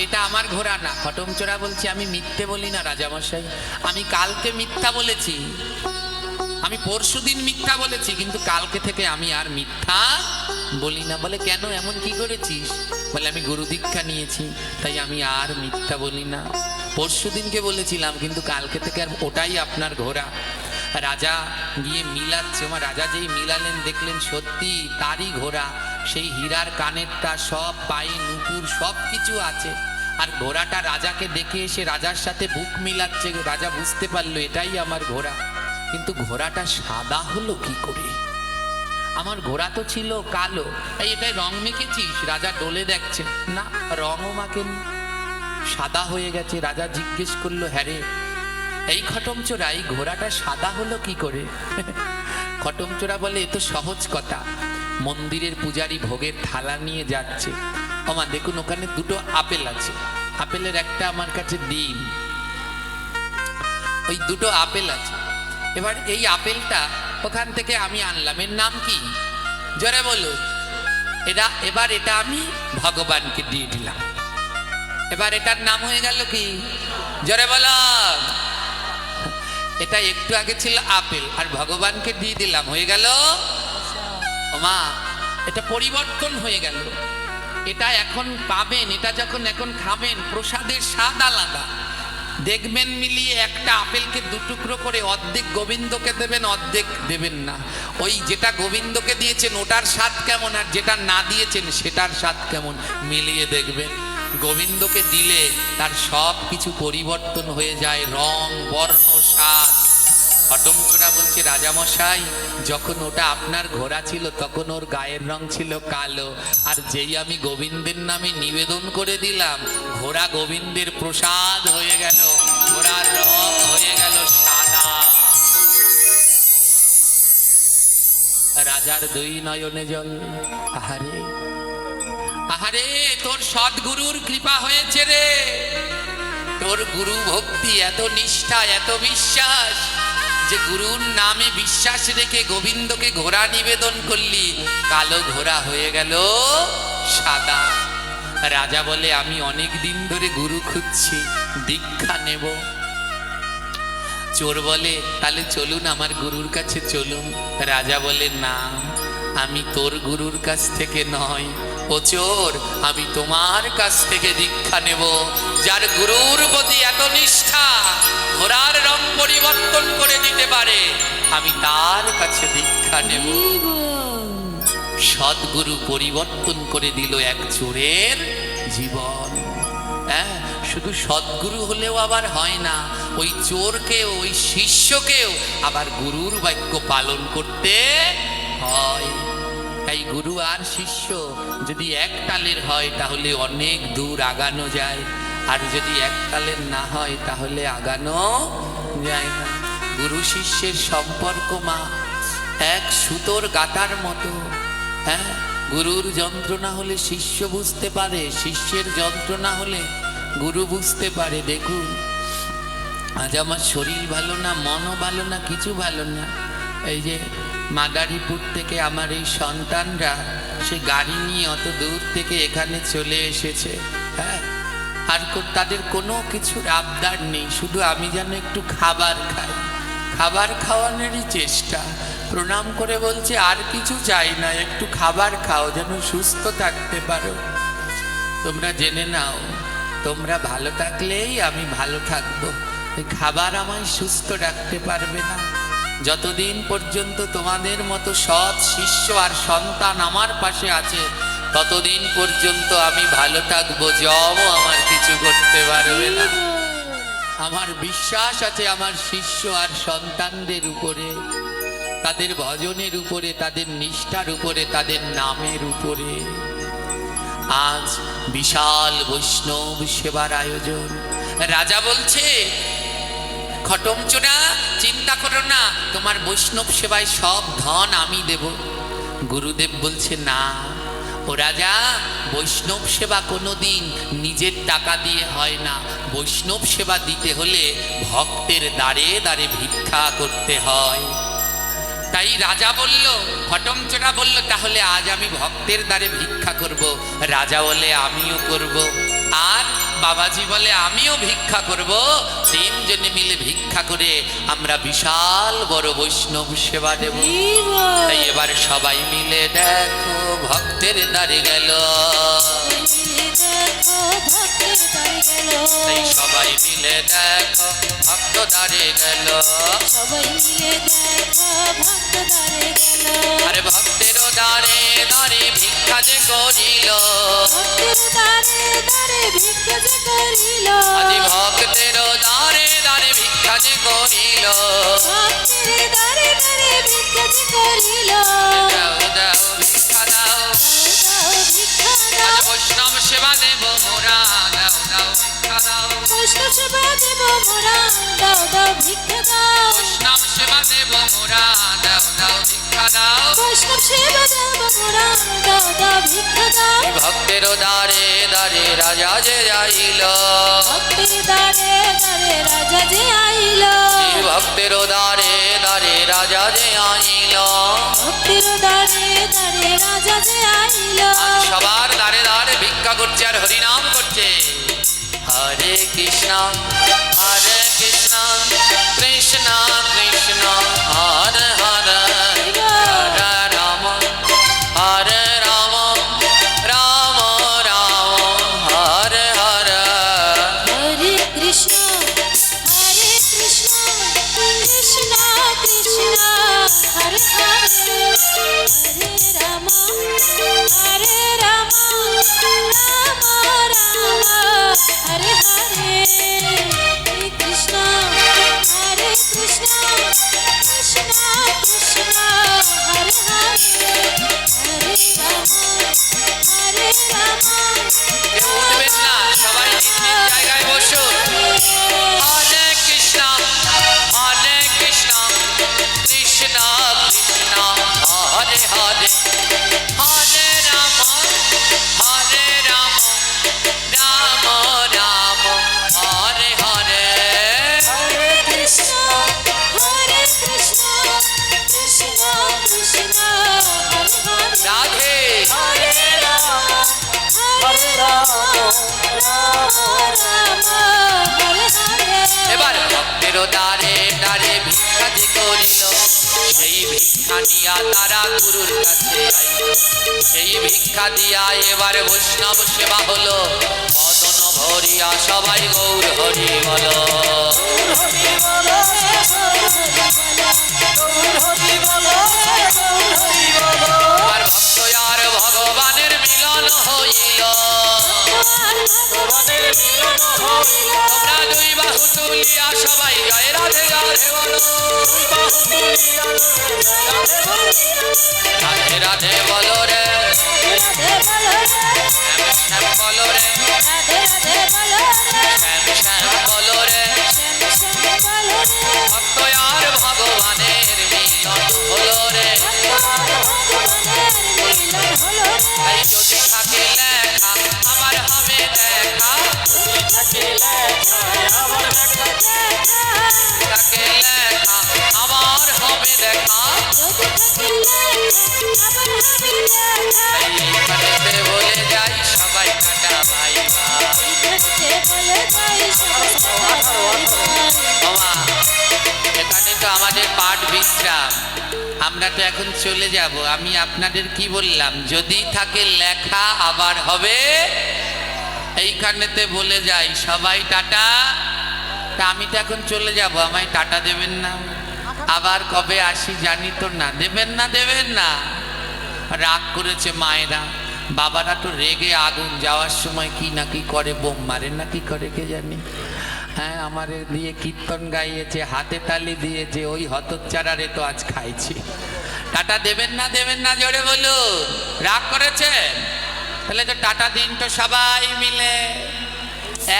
এটা আমার ঘোড়া না। খটমচোরা বলছে আমি মিথ্যে বলি না রাজামশাই, আমি কালকে মিথ্যা বলেছি, আমি পরশুদিন মিথ্যা বলেছি, কিন্তু কালকে থেকে আমি আর মিথ্যা বলি না। বলে কেন, এমন কি করেছিস? বলে আমি গুরু দীক্ষা নিয়েছি, তাই আমি আর মিথ্যা বলি না। পরশুদিনকে বলেছিলাম, কিন্তু কালকে থেকে আর ওটাই আপনার ঘোড়া। রাজা গিয়ে মিলাচ্ছে, আমার রাজা যেই মিলালেন দেখলেন সত্যি তারই ঘোড়া। সেই হীরার কানেরটা, সব পায়ে নুপুর, সব কিছু আছে। আর ঘোড়াটা রাজাকে দেখে এসে রাজার সাথে বুক মিলাচ্ছে। রাজা বুঝতে পারলো এটাই আমার ঘোড়া। কিন্তু ঘোড়াটা সাদা হলো কি করে? আমার ঘোড়া তো ছিল কালো, তাই এটাই রং মেখেছিস? রাজা ডলে দেখছে, না রঙও মাখেনি, সাদা হয়ে গেছে। রাজা জিজ্ঞেস করলো, হ্যাঁ রে এই খটমচোরা, এই ঘোড়াটা সাদা হলো কি করে? খটমচোরা বলে এ তো সহজ কথা। মন্দিরের পূজারী ভোগের থালা নিয়ে যাচ্ছে, ওমা দেখুন ওখানে দুটো আপেল আছে, আপেলের একটা আমার কাছে দিন। ওই দুটো আপেল আছে, এবার এই আপেলটা ওখান থেকে আমি আনলাম, এর নাম কি? জোরে বলো। এবার এটা আমি ভগবানকে দিয়ে দিলাম। এবার এটার নাম হয়ে গেল কি? জোরে বলো। এটা একটু আগে ছিল আপেল, আর ভগবানকে দিয়ে দিলাম, হয়ে গেল ওমা, এটা পরিবর্তন হয়ে গেল। এটা এখন পাবেন, এটা যখন এখন খাবেন, প্রসাদের স্বাদ আলাদা। দেখবেন মিলিয়ে একটা আপেলকে দু টুকরো করে অর্ধেক গোবিন্দকে দেবেন, অর্ধেক দেবেন না। ওই যেটা গোবিন্দকে দিয়েছেন ওটার স্বাদ কেমন, আর যেটা না দিয়েছেন সেটার স্বাদ কেমন মিলিয়ে দেখবেন। গোবিন্দকে দিলে তার সব কিছু পরিবর্তন হয়ে যায়, রং, বর্ণ, স্বাদ। খটমচোরা বলছে রাজামশাই, যখন ওটা আপনার ঘোড়া ছিল তখন ওর গায়ের রং ছিল কালো, আর যেই আমি গোবিন্দের নামে নিবেদন করে দিলাম, ঘোড়া গোবিন্দের প্রসাদ হয়ে গেল, ঘোড়ার রং হয়ে গেল সাদা। রাজার দুই নয়নে জল। আহারে আহারে, তোর সদ্গুরুর কৃপা হয়েছে রে, তোর গুরু ভক্তি, এত নিষ্ঠা, এত বিশ্বাস, যে গুরুর নামে বিশ্বাস রেখে গোবিন্দকে ঘোড়া নিবেদন করলি, কালো ঘোড়া হয়ে গেল সাদা। রাজা বলে আমি অনেক দিন ধরে গুরু খুঁজছি, দীক্ষা নেব। চোর বলে তাহলে চলুন আমার গুরুর কাছে চলুন। রাজা বলে না, আমি তোর গুরুর কাছ থেকে নয়, ও চোর, আমি তোমার কাছ থেকে দীক্ষা নেব। যার গুরুর প্রতি এত নিষ্ঠা, ঘোড়ার রং পরিবর্তন করে দিতে পারে, আমি তার কাছে দীক্ষা নেব। সদ্গুরু পরিবর্তন করে দিল এক চোরের জীবন। হ্যাঁ, শুধু সদ্গুরু হলেও আবার হয় না, ওই চোরকেও, ওই শিষ্যকেও আবার গুরুর বাক্য পালন করতে হয়। তাই গুরু আর শিষ্য যদি এক তালের হয় তাহলে অনেক দূর আগানো যায়, আর যদি এক তালের না হয় তাহলে আগানো যায় না। গুরু শিষ্যের সম্পর্ক মা এক সুতোর গাঁথার মতো। হ্যাঁ, গুরুর যন্ত্রণা হলে শিষ্য বুঝতে পারে, শিষ্যের যন্ত্রণা হলে গুরু বুঝতে পারে। দেখুন, আজ আমার শরীর ভালো না, মনও ভালো না, কিছু ভালো না। এই যে মাদারীপুর থেকে আমার এই সন্তানরা সে গাড়ি নিয়ে অত দূর থেকে এখানে চলে এসেছে। হ্যাঁ, আর তাদের কোনো কিছুর আবদার নেই, শুধু আমি যেন একটু খাবার খাই, খাবার খাওয়ানোরই চেষ্টা। প্রণাম করে বলছে আর কিছু চাই না, একটু খাবার খাও যেন সুস্থ থাকতে পারো। তোমরা জেনে নাও, তোমরা ভালো থাকলেই আমি ভালো থাকবো। এই খাবার আমায় সুস্থ রাখতে পারবে না। যতদিন পর্যন্ত তোমাদের মতো সৎ শিষ্য আর সন্তান আমার পাশে আছে, ততদিন পর্যন্ত আমি ভালো থাকবো। জমও আমার কিছু করতে পারবে না। আমার বিশ্বাস আছে আমার শিষ্য আর সন্তানদের উপরে, তাদের ভজনের উপরে, তাদের নিষ্ঠার উপরে, তাদের নামের উপরে। আজ বিশাল বৈষ্ণব সেবার আয়োজন। রাজা বলছে, খটমচোরা চিন্তা করো না, তোমার বৈষ্ণব সেবায় সব ধন আমি দেব। গুরুদেব বলছে, না ও রাজা, বৈষ্ণব সেবা কোনোদিন নিজের টাকা দিয়ে হয় না। বৈষ্ণব সেবা দিতে হলে ভক্তের দ্বারে দ্বারে ভিক্ষা করতে হয়। তাই রাজা বলল, খটমচোরা বলল, তাহলে আজ আমি ভক্তের দ্বারে ভিক্ষা করব। রাজা বলে আমিও করব, আর বাবাজি বলে আমিও ভিক্ষা করব। তিনজনে মিলে ভিক্ষা করে আমরা বিশাল বড় বৈষ্ণব সেবা দেব। তাই এবার সবাই মিলে দেখো ভক্তের দ্বারে গেল, তাই সবাই মিলে দেখো ভক্ত দ্বারে গেল। আরে ভক্তেরও দ্বারে দ্বারে ভিক্ষা যে করিল, আজি ভক্তেরও দ্বারে দ্বারে ভিক্ষা যে করিল। দাও দাও ভিক্ষা দাও, আজ বৈষ্ণব সেবা দেব মোরা। দাও দাও ভিক্ষা দাও, বৈষ্ণব সেবা দেব মোরা, দাও দাও ভিক্ষা দাও। বৈষ্ণব সেবা দেব মোরা, দাও দাও ভিক্ষা দাও। বৈষ্ণব সেবা দেব মোরা, দাও দাও ভিক্ষা দাও। ভক্তেরও দ্বারে দ্বারে রাজা যে আইল, ভক্তের দ্বারে দ্বারে রাজা যে আইল, ভক্তেরও দ্বারে দ্বারে রাজা যে আইল। ভক্তের দ্বারে দ্বারে রাজা যে আইল। আজ সবার দ্বারে দ্বারে ভিক্ষা করছে আর হরিনাম করছে। হরে কৃষ্ণ হরে কৃষ্ণ, কৃষ্ণ কৃষ্ণ হরে হরে, হরে রাম হরে রাম, রাম রাম হরে হরে। হরে কৃষ্ণ কৃষ্ণ কৃষ্ণ হরে হরে, হরে রাম রাম রাম হরে হরে। হরে কৃষ্ণ কৃষ্ণ কৃষ্ণ হরে হরে, হরে রাম কেউ উঠবেন না, সবাই নিজ নিজ জায়গায় বসুন। হরে কৃষ্ণ কৃষ্ণ কৃষ্ণ হরে হরে, হরে রাম রাম রাম হরে হরে। হরে কৃষ্ণ কৃষ্ণ কৃষ্ণ হরে হরে, রাধে হরে রাম রাম হরে হরে। এবার ভক্তের দ্বারে দ্বারে ভিক্ষা যে করিল, সেই ভিক্ষা নিয়া তারা গুরুর কাছে আইল। সেই ভিক্ষা দিয়া এবার বৈষ্ণব সেবা হলো। মদন ভরিয়া সবাই গৌর হরি বল। এবার ভক্ত আর ভগবানের মিলন হইল। তোমরা দুই বাহু তুলিয়া সবাই জয় রাধে রাধে বলো। রাধে রাধে বলো রে, শ্যাম শ্যাম বলো রে, শ্যাম শ্যাম বলো রে। ভক্ত আর ভগবানের মিলন হলো রে। তাই যদি থাকে লেখা আবার হবে দেখা, থাকে লেখা আবার হবে দেখা। তাই এইখানেতে বলে যাই সবাই টাটা বাই বাই। ওমা, এখানে তো আমাদের পাঠ বিশ্রাম, আমরা তো এখন চলে যাব। আমি আপনাদের কি বললাম, যদি থাকে লেখা আবার হবে, এইখানেতে বলে যাই সবাই টাটা। তা আমি তো এখন চলে যাব, আমায় টাটা দেবেন না? আবার কবে আসি জানি তো না, দেবেন না? দেবেন না? রাগ করেছে মায়েরা, বাবারা তো রেগে আগুন, যাওয়ার সময় কি না কি করে, বোম মারে না কি করে কে জানি। হ্যাঁ, আমার দিয়ে কীর্তন গাইয়েছে, হাতে তালি দিয়েছে, ওই হতচ্চারারে তো আজ খাইছি। টাটা দেবেন না? দেবেন না? জোরে বলুন। রাগ করেছেন? তাহলে তো টাটা দিন তো সবাই মিলে,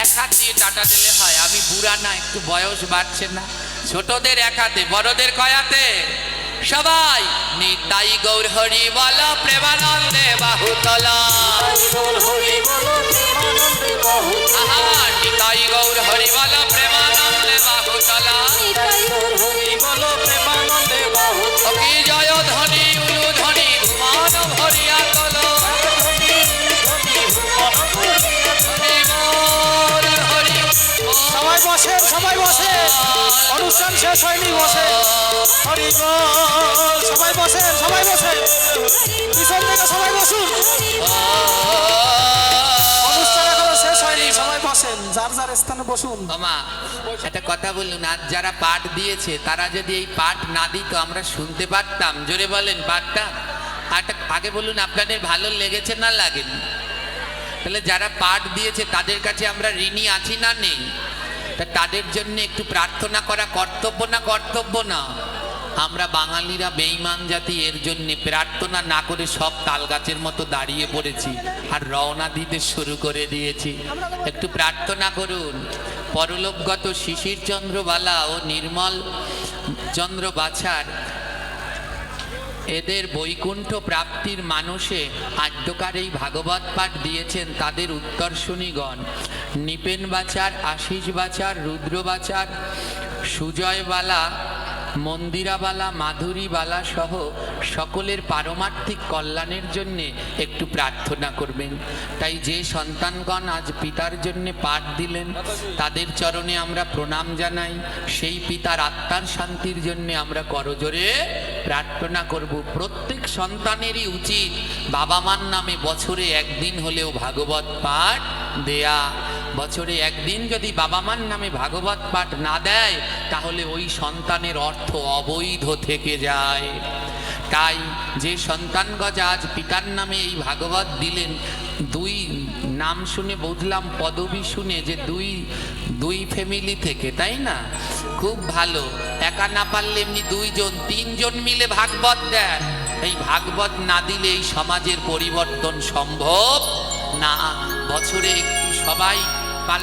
এক হাত দিয়ে টাটা দিলে হয়। আমি বুড়া না, একটু বয়স বাড়ছে না। ছোটদের এক হাতে, বড়দের কয় হাতে? সবাই নিতাই গৌর হরি বল প্রেমানন্দে বাহুতলা। আহা, নিতাই গৌর হরি বল প্রেমানন্দে বাহুতলা। ও কি জয় ধ্বনি উলু ধ্বনি ভুবন ভরিয়া তোল। সবাই বসেন, সবাই বসেন, অনুষ্ঠান শেষ হয়নি, বসে। হরি বল, সবাই বসেন, সবাই বসেন, পিছন থেকে সবাই বসুন, অনুষ্ঠান এখনো শেষ হয়নি, সবাই বসেন, যার যার স্থানে বসুন। ওমা, একটা কথা বলুন, আজ যারা পাঠ দিয়েছে তারা যদি এই পাঠ না দিত আমরা শুনতে পারতাম? জোরে বলেন, পাঠটা আগে বলুন, আপনাদের ভালো লেগেছে না লাগেনি? তাহলে যারা পাঠ দিয়েছে তাদের কাছে আমরা ঋণী আছি না নেই? তা তাদের জন্য একটু প্রার্থনা করা কর্তব্য না কর্তব্য না? আমরা বাঙালিরা বেঈমান জাতি, এর জন্য প্রার্থনা না করে সব তাল গাছের মতো দাঁড়িয়ে পড়েছি আর রওনা দিতে শুরু করে দিয়েছি। একটু প্রার্থনা করুন। পরলোকগত শিশির চন্দ্র বালা ও নির্মল চন্দ্র বাছার এদের বৈকুণ্ঠ প্রাপ্তির মানুষে আদ্যকার এই ভাগবত পাঠ দিয়েছেন তাদের উত্তরসূনিগণ নিপেন বাচার, আশিস বাচার, রুদ্র বাচার, সুজয়বালা, মন্দিরাবালা, মাধুরীবালা সহ সকলের পারমার্থিক কল্যাণের জন্যে একটু প্রার্থনা করবেন। তাই যে সন্তানগণ আজ পিতার জন্যে পাঠ দিলেন তাদের চরণে আমরা প্রণাম জানাই। সেই পিতার আত্মার শান্তির জন্যে আমরা করজোরে প্রার্থনা করব। প্রত্যেক সন্তানেরই উচিত বাবা মার নামে বছরে একদিন হলেও ভাগবত পাঠ দেয়া। বছরে একদিন যদি বাবা মার নামে ভাগবত পাঠ না দেয় তাহলে ওই সন্তানের অর্থ অবৈধ থেকে যায়। তাই যে সন্তানগজ আজ পিতার নামে এই ভাগবত দিলেন, দুই নাম শুনে বুঝলাম, পদবী শুনে যে দুই ফ্যামিলি থেকে, তাই না? খুব ভালো। একা না পারলে এমনি দুইজন তিনজন মিলে ভাগবত দেন। এই ভাগবত না দিলে এই সমাজের পরিবর্তন সম্ভব না। বছরে একটু সবাই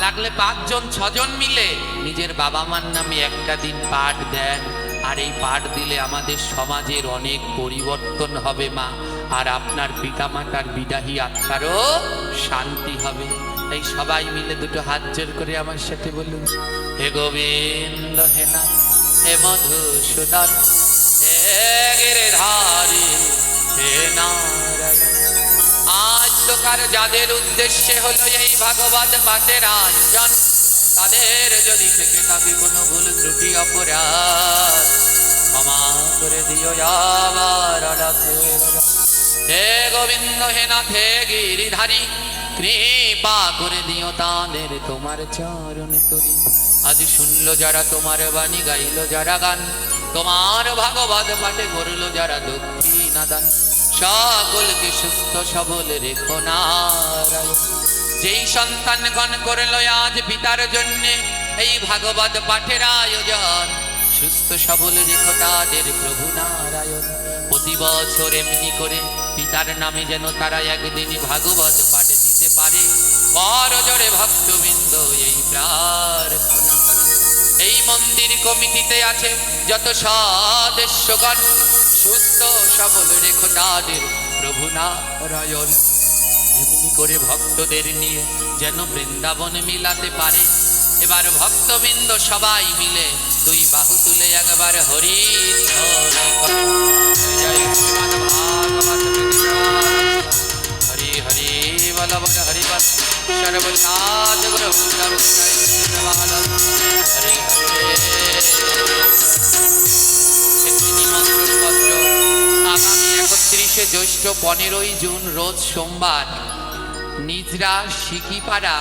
লাগলে 5 জন 6 জন মিলে নিজের বাবা মার নামে একটা দিন পাঠ দেন। আর এই পাঠ দিলে আমাদের সমাজের অনেক পরিবর্তন হবে মা। আর আপনার পিতামাতার বিদাহী আত্মারও শান্তি হবে। তাই সবাই মিলে দুটো হাত জোর করে আমার সাথে বলুন, হে গোবিন্দ হে নাথ হে মধুসূদন হে গিরিধারী হে নারায়ণ। আজ তোকার যাদের উদ্দেশ্যে হলো এই ভাগবত পাঠের আয়োজন, তাদের যদি থেকে থাকে কোনো ভুল ত্রুটি অপরাধ ক্ষমা করে দিও আবার। হে গোবিন্দ হে নাথ হে গিরিধারী, কৃপা করে দিও তাদের তোমার চরণে তরি। আজ শুনলো যারা তোমার বাণী, গাইলো যারা গান, তোমার ভাগবত পাঠে করলো যারা দক্ষিণাদান, সকলকে সুস্থ সবল রেখো নারায়ণ। যেই সন্তানগণ করলো আজ পিতার জন্যে এই ভাগবত পাঠের আয়োজন, সুস্থ সবল রেখো তাদের প্রভু নারায়ণ। প্রতি বছর এমনি করে পিতার নামে যেন তারা একদিনই ভাগবত পাঠ দিতে পারে, করজোড়ে ভক্তবৃন্দ এই প্রার্থনা করে। এই মন্দির কমিটিতে আছে যত সদস্যগণ, সুস্থ সবল রেখো তাদের প্রভু রঘুনারায়ণ এমনি করে ভক্তদের নিয়ে যেন বৃন্দাবন মিলাতে পারে। এবার ভক্তবৃন্দ সবাই মিলে দুই বাহু তুলে একবার হরি ধ্বনি করে। জয় শ্রীমদ্ ভাগবত বিজয়। হরি হরি বল বল হরি বল সর্বসাধ গুরু হরি হরি। একটি নিমন্ত্রণ পত্র। আগামী 31শে জ্যৈষ্ঠ 15ই জুন রোজ সোমবার নিজরা সিকিপাড়া